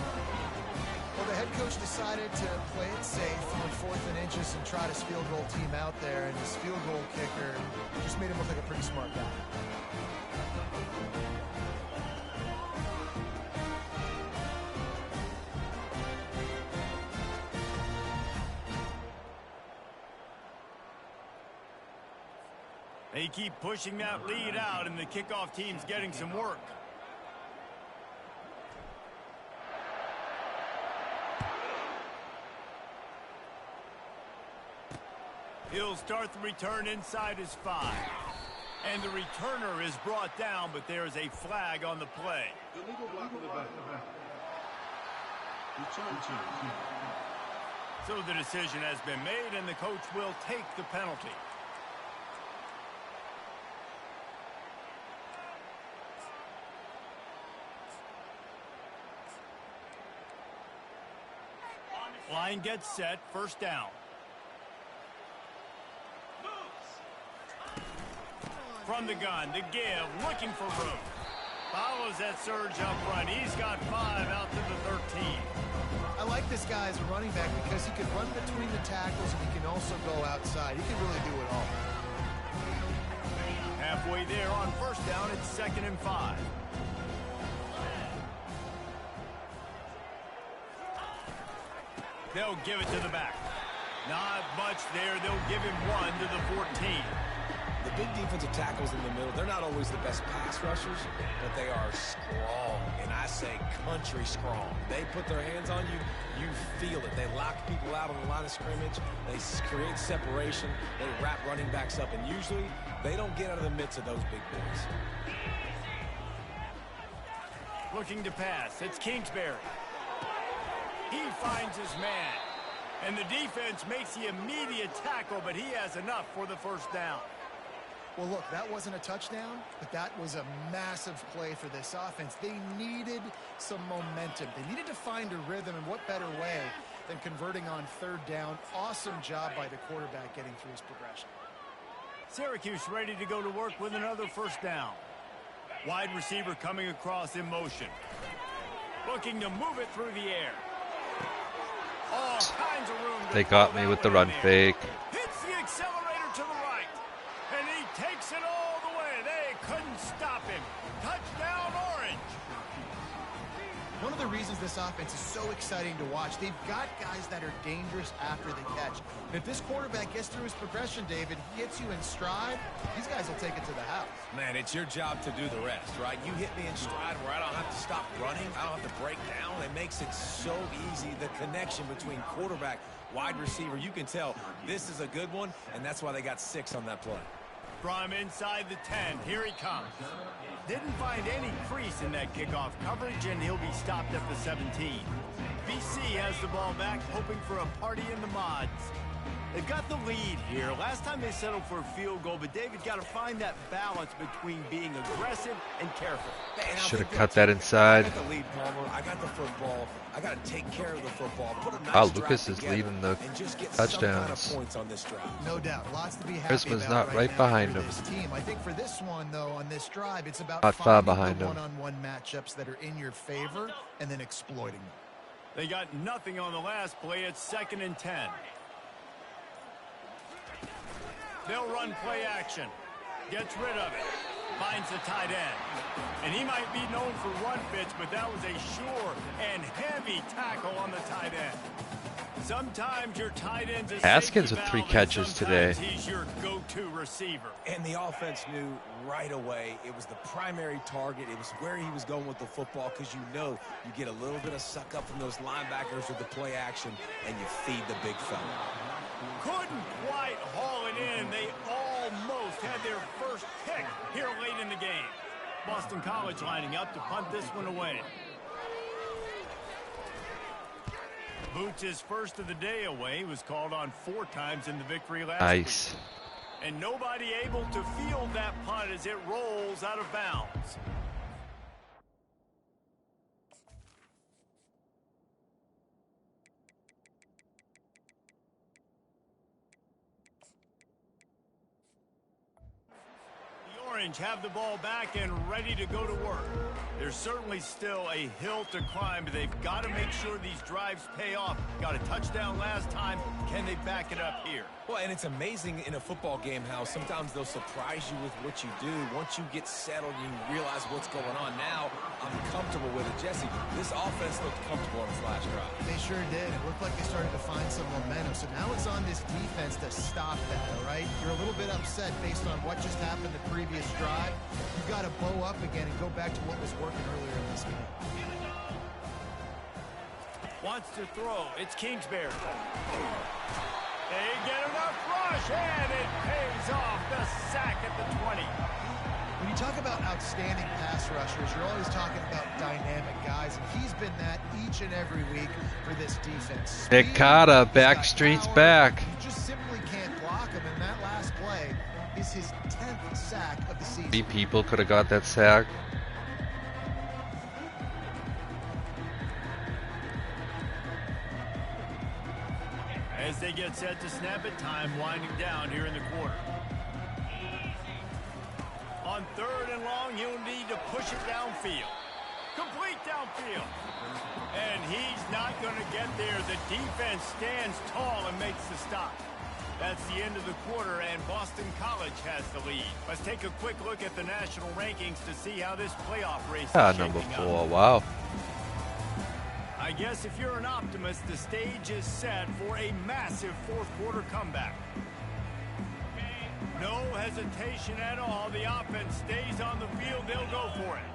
Well, the head coach decided to play it safe on 4th and inches and try his field goal team out there, and his field goal kicker just made him look like a pretty smart guy. They keep pushing that lead out, and the kickoff team's getting some work. He'll start the return inside his 5. And the returner is brought down, but there is a flag on the play. So the decision has been made, and the coach will take the penalty. Line gets set, first down. From the gun, the give, looking for room. Follows that surge up front. He's got 5 out to the 13. I like this guy as a running back because he can run between the tackles and he can also go outside. He can really do it all. Halfway there on first down, it's 2nd and 5. They'll give it to the back. Not much there. They'll give him 1 to the 14. The big defensive tackles in the middle, they're not always the best pass rushers, but they are strong, and I say country strong. They put their hands on you, you feel it. They lock people out on the line of scrimmage. They create separation. They wrap running backs up, and usually they don't get out of the midst of those big boys. Looking to pass. It's Kingsbury. He finds his man. And the defense makes the immediate tackle, but he has enough for the first down. Well, look, that wasn't a touchdown, but that was a massive play for this offense. They needed some momentum. They needed to find a rhythm, and what better way than converting on 3rd down. Awesome job by the quarterback getting through his progression. Syracuse ready to go to work with another first down. Wide receiver coming across in motion. Looking to move it through the air. All kinds of room to They got me with the run fake. Hits the accelerator to the right. And he takes it all the way. They couldn't stop him. Touchdown, Orange. One of the reasons this offense is so exciting to watch, they've got guys that are dangerous after the catch. And if this quarterback gets through his progression, David, he hits you in stride, these guys will take it to the house. Man, it's your job to do the rest, right? You hit me in stride where I don't have to stop running. I don't have to break down. It makes it so easy. The connection between quarterback, wide receiver, you can tell this is a good one, and that's why they got 6 on that play. From inside the 10, here he comes. Didn't find any crease in that kickoff coverage, and he'll be stopped at the 17. BC has the ball back, hoping for a party in the mods. They've got the lead here. Last time they settled for a field goal, but David got to find that balance between being aggressive and careful. Should have cut that inside. I got the lead, Palmer. I got the football. I got to take care of the football. Put a nice Wow, drive Lucas is together leading the and just get touchdowns. some kind of points on this drive. No doubt. Lots to be happy Christmas about not right now behind for him. this team. I think for this one, though, on this drive, it's about Not far finding behind the him. one-on-one matchups that are in your favor and then exploiting them. They got nothing on the last play. It's 2nd and 10. They'll run play action. Gets rid of it. Finds the tight end. And he might be known for run fits, but that was a sure and heavy tackle on the tight end. Sometimes your tight end's a Haskins safety with 3 valve, catches and today. sometimes he's your go-to receiver. And the offense knew right away it was the primary target. It was where he was going with the football because you know you get a little bit of suck up from those linebackers with the play action and you feed the big fella. Couldn't quite haul it in. They almost had their first pick here late in the game. Boston College lining up to punt this one away. Boots his first of the day away. He was called on 4 times in the victory last Nice. week. And nobody able to field that punt as it rolls out of bounds. Orange have the ball back and ready to go to work. There's certainly still a hill to climb, but they've got to make sure these drives pay off. Got a touchdown last time. Can they back it up here? Well, and it's amazing in a football game how sometimes they'll surprise you with what you do. Once you get settled, you realize what's going on. Now, I'm comfortable with it. Jesse, this offense looked comfortable on this last drive. They sure did. It looked like they started to find some momentum. So now it's on this defense to stop that, all right? You're a little bit upset based on what just happened the previous drive. You've got to bow up again and go back to what was working earlier in this game. Wants to throw. It's Kingsbury. They get enough rush, and it pays off. The sack at the 20. When you talk about outstanding pass rushers, you're always talking about dynamic guys, and he's been that each and every week for this defense. Nick Cotta, Backstreet's back. You just simply can't block him, and that last play is his 10th sack of the season. 3 people could have got that sack. As they get set to snap it, time winding down here in the quarter. On 3rd and long, he'll need to push it downfield. Complete downfield. And he's not going to get there. The defense stands tall and makes the stop. That's the end of the quarter, and Boston College has the lead. Let's take a quick look at the national rankings to see how this playoff race is Number shaping 4, up. wow. I guess if you're an optimist, the stage is set for a massive fourth quarter comeback. No hesitation at all. The offense stays on the field. They'll go for it.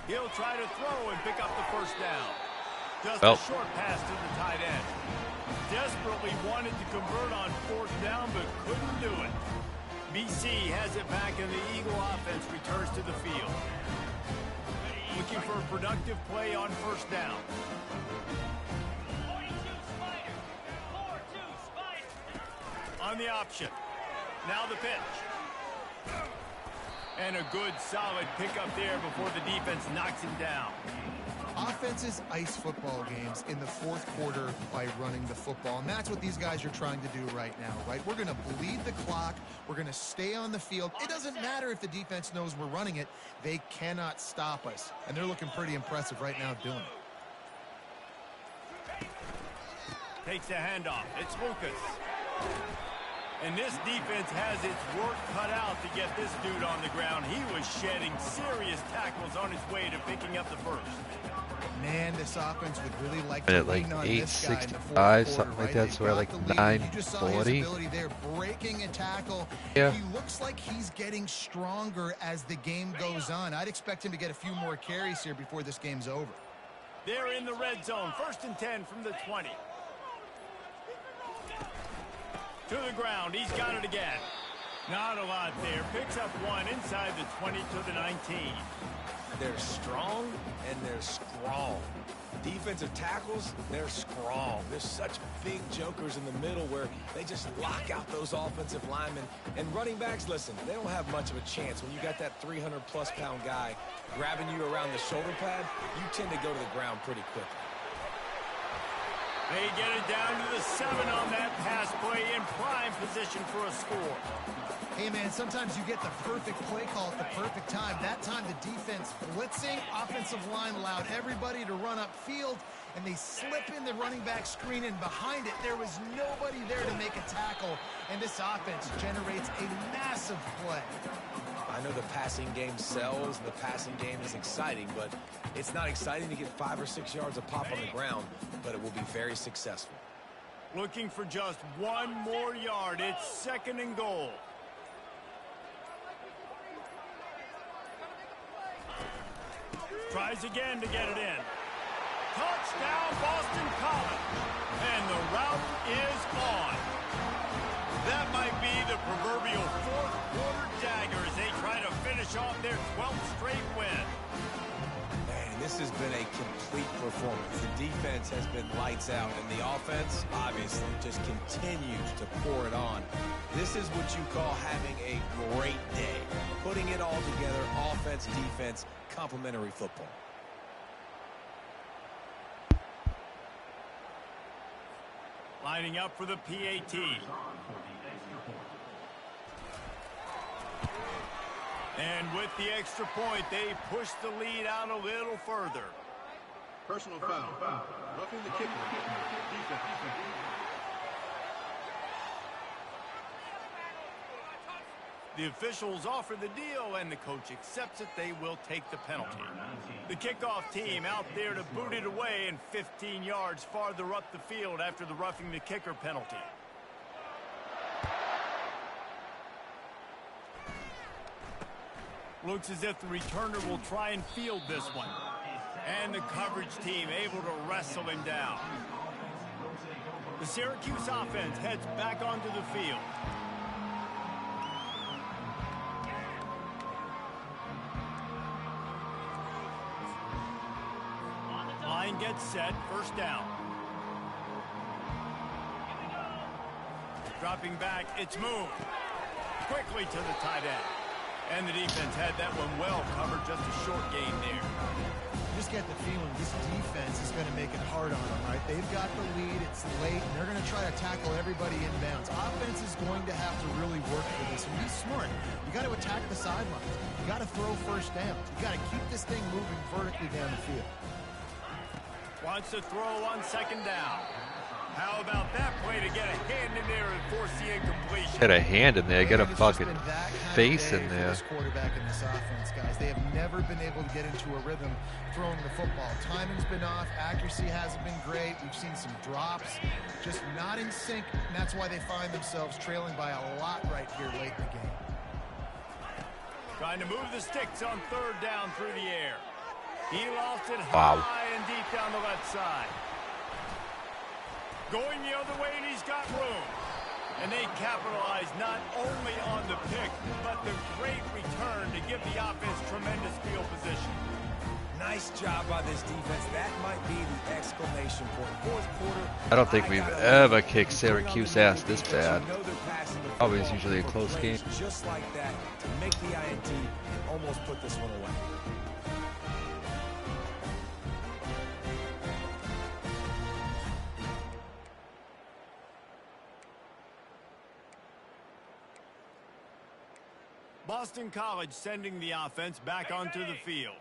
He'll try to throw and pick up the first down. Just a short pass to the tight end. Desperately wanted to convert on 4th down, but couldn't do it. BC has it back, and the Eagle offense returns to the field. Looking for a productive play on 1st down. On the option. Now the pitch. And a good, solid pickup there before the defense knocks him down. Offenses ice football games in the 4th quarter by running the football, and that's what these guys are trying to do right now, right? We're going to bleed the clock. We're going to stay on the field. It doesn't matter if the defense knows we're running it. They cannot stop us, and they're looking pretty impressive right now doing it. Takes a handoff. It's Lucas. And this defense has its work cut out to get this dude on the ground. He was shedding serious tackles on his way to picking up the first. Man, this offense would really like to At like lean on this guy in the 4th 865, quarter, something like right? that, They've so we're got like the lead. 940. You just saw his ability there, breaking a tackle. Yeah. He looks like he's getting stronger as the game goes on. I'd expect him to get a few more carries here before this game's over. They're in the red zone. 1st and 10 from the 20. To the ground. He's got it again. Not a lot there. Picks up 1 inside the 20 to the 19. They're strong and they're strong. Defensive tackles, they're strong. There's such big jokers in the middle where they just lock out those offensive linemen. And running backs, listen, they don't have much of a chance. When you got that 300-plus pound guy grabbing you around the shoulder pad, you tend to go to the ground pretty quickly. They get it down to the 7 on that pass play, in prime position for a score. Hey, man, sometimes you get the perfect play call at the perfect time. That time the defense blitzing, offensive line allowed everybody to run upfield, and they slip in the running back screen, and behind it there was nobody there to make a tackle, and this offense generates a massive play. I know the passing game sells, the passing game is exciting, but it's not exciting to get 5 or 6 yards a pop on the ground, but it will be very successful. Looking for just 1 more yard. It's 2nd and goal. Tries again to get it in. Touchdown, Boston College. And the route is on. That might be the proverbial 4th quarter dagger as they try to finish off their 12th straight win. Man, this has been a complete performance. The defense has been lights out, and the offense, obviously, just continues to pour it on. This is what you call having a great day. Putting it all together, offense, defense, complementary football. Lining up for the PAT. And with the extra point, they push the lead out a little further. Personal foul. Roughing the kicker. Defense. The officials offer the deal, and the coach accepts it. They will take the penalty. The kickoff team out there to boot it away, and 15 yards farther up the field after the roughing the kicker penalty. Looks as if the returner will try and field this one. And the coverage team able to wrestle him down. The Syracuse offense heads back onto the field. Line gets set, first down. Dropping back, it's moved. Quickly to the tight end. And the defense had that one well covered, just a short gain there. Just get the feeling this defense is going to make it hard on them, right? They've got the lead, it's late, and they're going to try to tackle everybody inbounds. Offense is going to have to really work for this, and be smart. You got to attack the sidelines. You got to throw first downs. You got to keep this thing moving vertically down the field. Wants to throw on second down. How about that play to get a hand in there and force the incompletion? Get a hand in there, get a fucking face in there. This quarterback in this offense, guys, they have never been able to get into a rhythm throwing the football. Timing's been off, accuracy hasn't been great. We've seen some drops, just not in sync, and that's why they find themselves trailing by a lot right here late in the game. Trying to move the sticks on third down through the air. He lost it Wow. high and deep down the left side. Going the other way, and he's got room. And they capitalize not only on the pick, but the great return to give the offense tremendous field position. Nice job by this defense. That might be the exclamation point. Fourth quarter. I don't think we've ever kicked Syracuse ass this bad. Probably is usually a close game. Just like that to make the INT and almost put this one away. Boston College sending the offense back onto the field.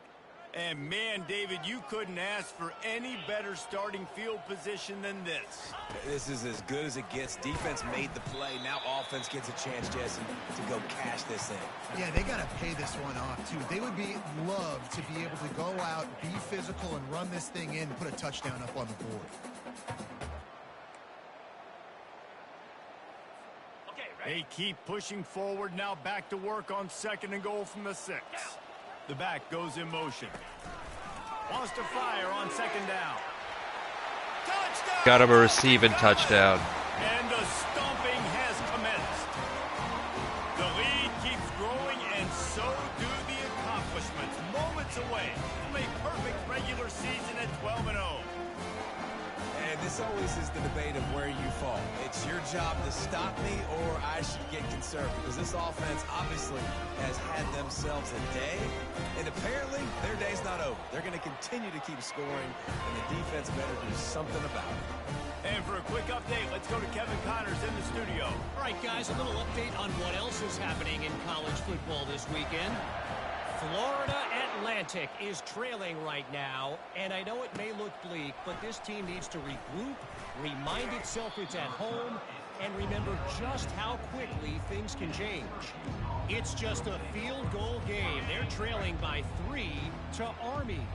And man, David, you couldn't ask for any better starting field position than this. This is as good as it gets. Defense made the play. Now offense gets a chance, Jesse, to go cash this in. Yeah, they got to pay this one off, too. They would love to be able to go out, be physical, and run this thing in and put a touchdown up on the board. They keep pushing forward, now back to work on second and goal from the 6. The back goes in motion. Wants to fire on second down. Touchdown! Got him a receiving touchdown. And the stomping has commenced. The lead keeps growing, and so do the accomplishments. Moments away from a perfect regular season at 12-0. And this always is the debate of where you fall. It's your job to stop me, or I should get concerned, because this offense obviously has had themselves a day, and apparently their day's not over. They're going to continue to keep scoring, and the defense better do something about it. And for a quick update, let's go to Kevin Connors in the studio. All right, guys, a little update on what else is happening in college football this weekend. Florida Atlantic is trailing right now, and I know it may look bleak, but this team needs to regroup, remind itself it's at home, and remember just how quickly things can change. It's just a field goal game. They're trailing by 3 to Army.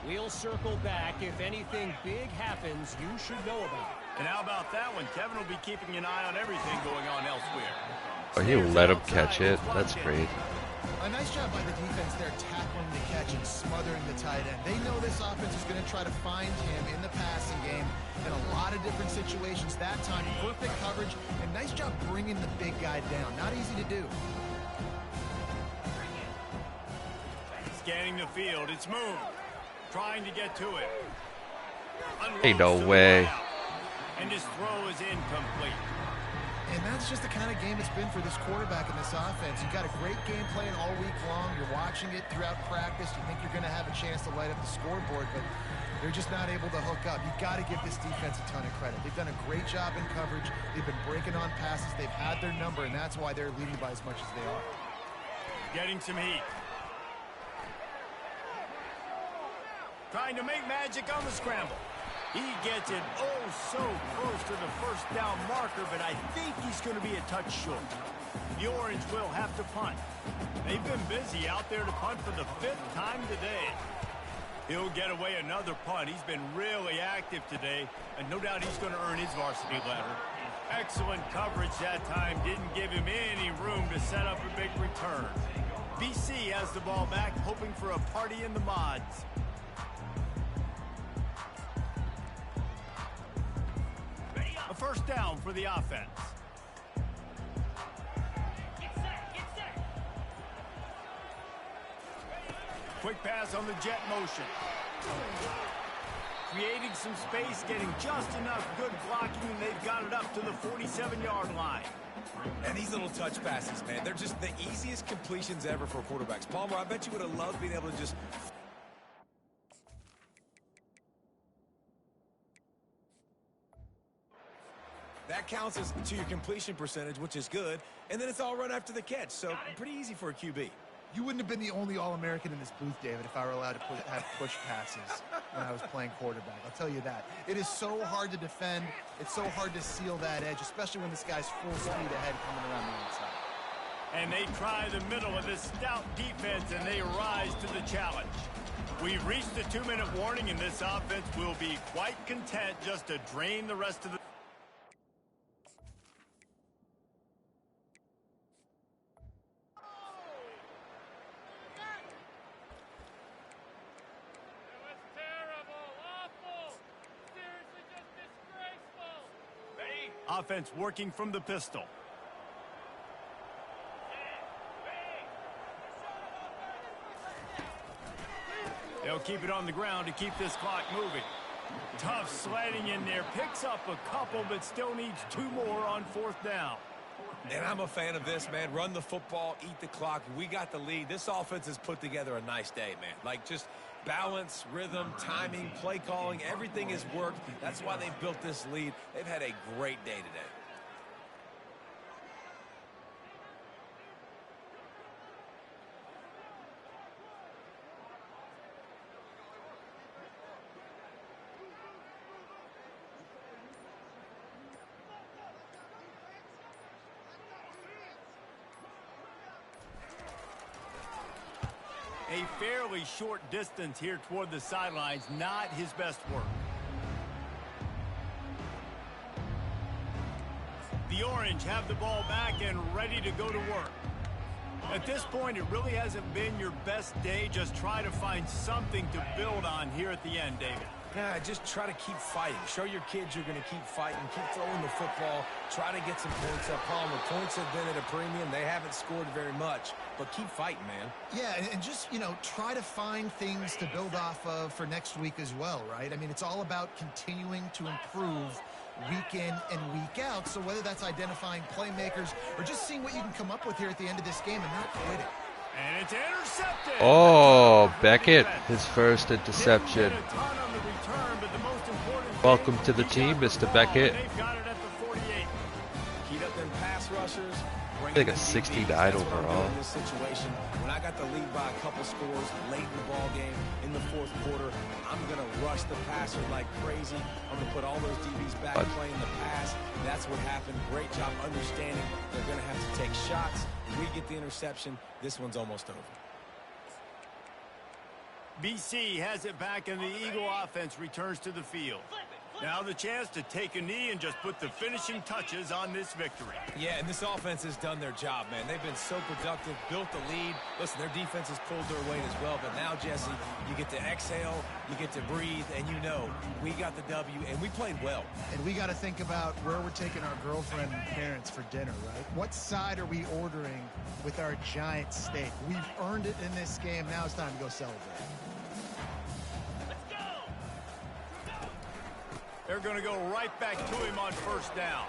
We'll circle back. If anything big happens, you should know about it. And how about that one? Kevin will be keeping an eye on everything going on elsewhere. Oh, you let him catch it. That's great. A nice job by the defense there, tackling the catch and smothering the tight end. They know this offense is going to try to find him in the passing game in a lot of different situations. That time, perfect coverage, and nice job bringing the big guy down. Not easy to do. Scanning the field, it's moved. Trying to get to it. Ain't no way. And his throw is incomplete. And that's just the kind of game it's been for this quarterback in this offense. You've got a great game plan all week long. You're watching it throughout practice. You think you're going to have a chance to light up the scoreboard, but they're just not able to hook up. You've got to give this defense a ton of credit. They've done a great job in coverage. They've been breaking on passes. They've had their number, and that's why they're leading by as much as they are. Getting some heat. Trying to make magic on the scramble. He gets it oh so close to the first down marker, but I think he's going to be a touch short. The Orange will have to punt. They've been busy out there to punt for the 5th time today. He'll get away another punt. He's been really active today, and no doubt he's going to earn his varsity letter. Excellent coverage that time. Didn't give him any room to set up a big return. BC has the ball back, hoping for a party in the mods. A first down for the offense. Quick pass on the jet motion. Creating some space, getting just enough good blocking, and they've got it up to the 47-yard line. And these little touch passes, man, they're just the easiest completions ever for quarterbacks. Palmer, I bet you would have loved being able to just... That counts as to your completion percentage, which is good, and then it's all run after the catch, so pretty easy for a QB. You wouldn't have been the only All-American in this booth, David, if I were allowed to have push passes when I was playing quarterback. I'll tell you that. It is so hard to defend. It's so hard to seal that edge, especially when this guy's full speed ahead coming around the outside. And they try the middle of this stout defense, and they rise to the challenge. We've reached the 2-minute warning, and this offense will be quite content just to drain the rest of the... Offense working from the pistol. They'll keep it on the ground to keep this clock moving. Tough sliding in there. Picks up a couple, but still needs 2 more on 4th down. And I'm a fan of this, man. Run the football, eat the clock. We got the lead. This offense has put together a nice day, man. Like, just balance, rhythm, timing, play calling, everything has worked. That's why they've built this lead. They've had a great day today. A fairly short distance here toward the sidelines, not his best work. The Orange have the ball back and ready to go to work. At this point, it really hasn't been your best day. Just try to find something to build on here at the end, David. Yeah, just try to keep fighting. Show your kids you're going to keep fighting. Keep throwing the football. Try to get some points up. Palmer, points have been at a premium. They haven't scored very much, but keep fighting, man. Yeah, and just, you know, try to find things to build off of for next week as well, right? I mean, it's all about continuing to improve week in and week out. So whether that's identifying playmakers or just seeing what you can come up with here at the end of this game and not quitting. And it's intercepted. Oh, Beckett, his first interception. Welcome to the team, Mr. Beckett. Keep up them pass rushers. I think a 69 overall. In this situation, when I got the lead by a couple scores late in the ball game in the 4th quarter, I'm going to rush the passer like crazy. I'm going to put all those DBs back playing the pass. That's what happened. Great job understanding they're going to have to take shots. We get the interception. This one's almost over. BC has it back, and the Eagle offense returns to the field. Now the chance to take a knee and just put the finishing touches on this victory. Yeah, and this offense has done their job, man. They've been so productive, built the lead. Listen, their defense has pulled their weight as well. But now, Jesse, you get to exhale, you get to breathe, and you know we got the W, and we played well. And we got to think about where we're taking our girlfriend and parents for dinner, right? What side are we ordering with our giant steak? We've earned it in this game. Now it's time to go celebrate. They're going to go right back to him on 1st down.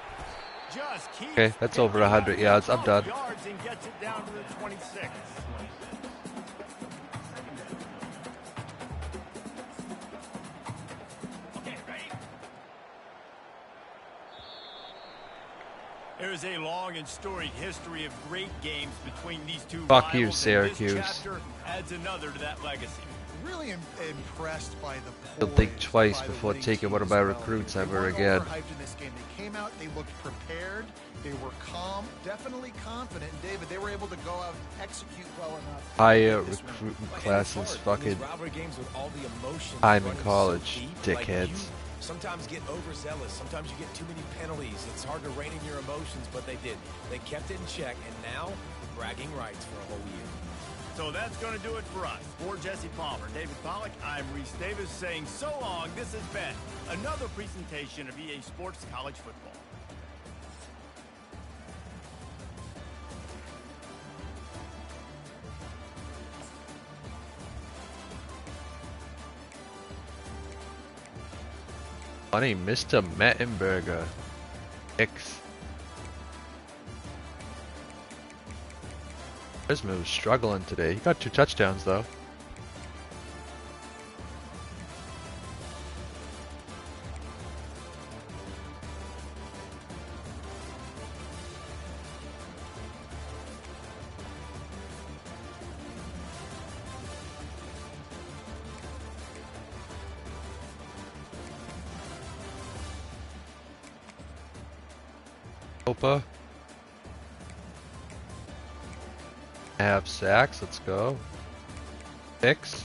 Just keep Okay, that's over 100 yards. I'm done. Yards and gets it down to the 26. Okay, ready? There's a long and storied history of great games between these two Fuck you, rivals, Syracuse. and this chapter adds another to that legacy. Really impressed by the You'll think poise twice by the before Lynx taking one of team my as well. recruits They ever weren't again. overhyped in this game. They came out, they looked prepared, they were calm, definitely confident. And David, they were able to go out and execute well enough. Higher This one. recruiting Like, classes, it's hard. fucking These rivalry games with all the emotion time in running college, so deep, like, dickheads. you sometimes get overzealous. Sometimes you get too many penalties. It's hard to rein in your emotions, but they did. They kept it in check, and now bragging rights for a whole year. So that's going to do it for us. For Jesse Palmer, David Pollack, I'm Reese Davis saying so long. This has been another presentation of EA Sports College Football. funny, Mr. Mettenberger. X. His move's struggling today. He got 2 touchdowns though. Opa. Have sacks, let's go. Picks.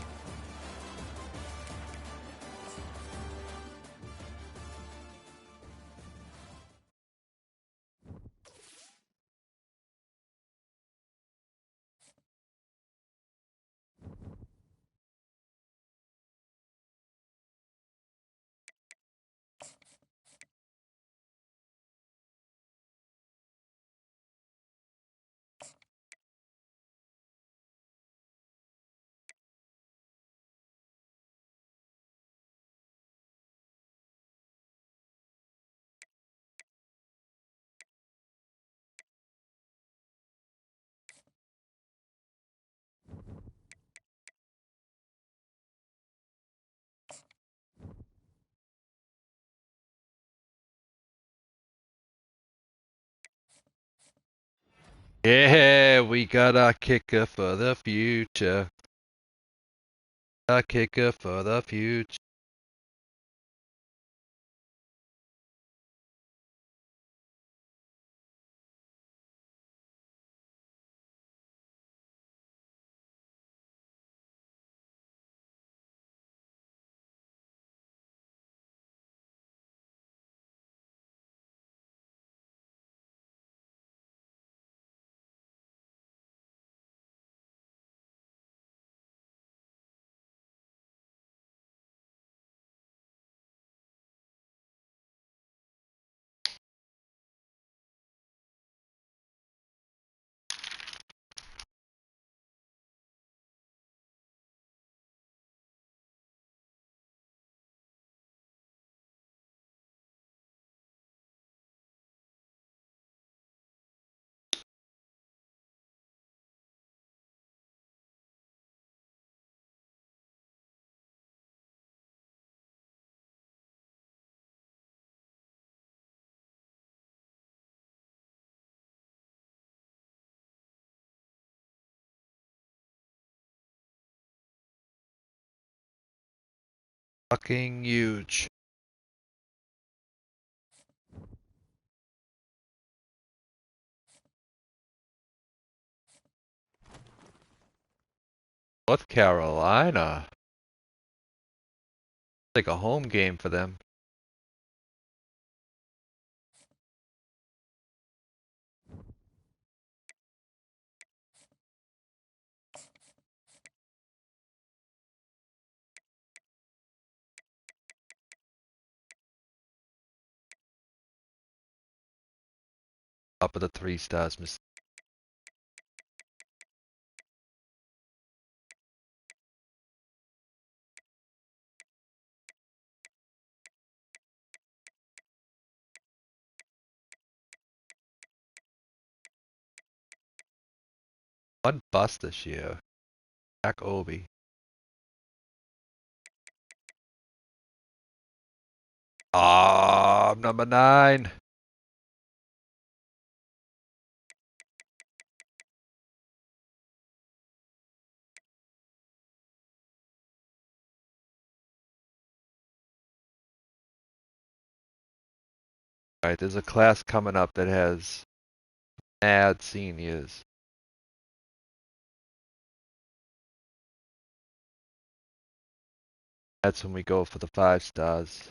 Yeah, we got a kicker for the future. A kicker for the future. Fucking huge. North Carolina. Like a home game for them. Top of the 3 stars, Miss. One bust this year. Jack Obi. Ah, number 9. Alright, there's a class coming up that has mad seniors. That's when we go for the 5 stars.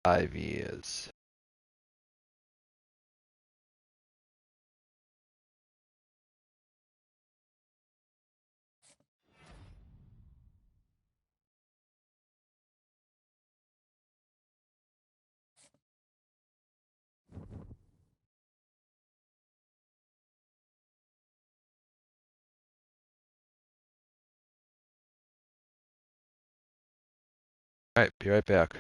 5 years. All right, be right back.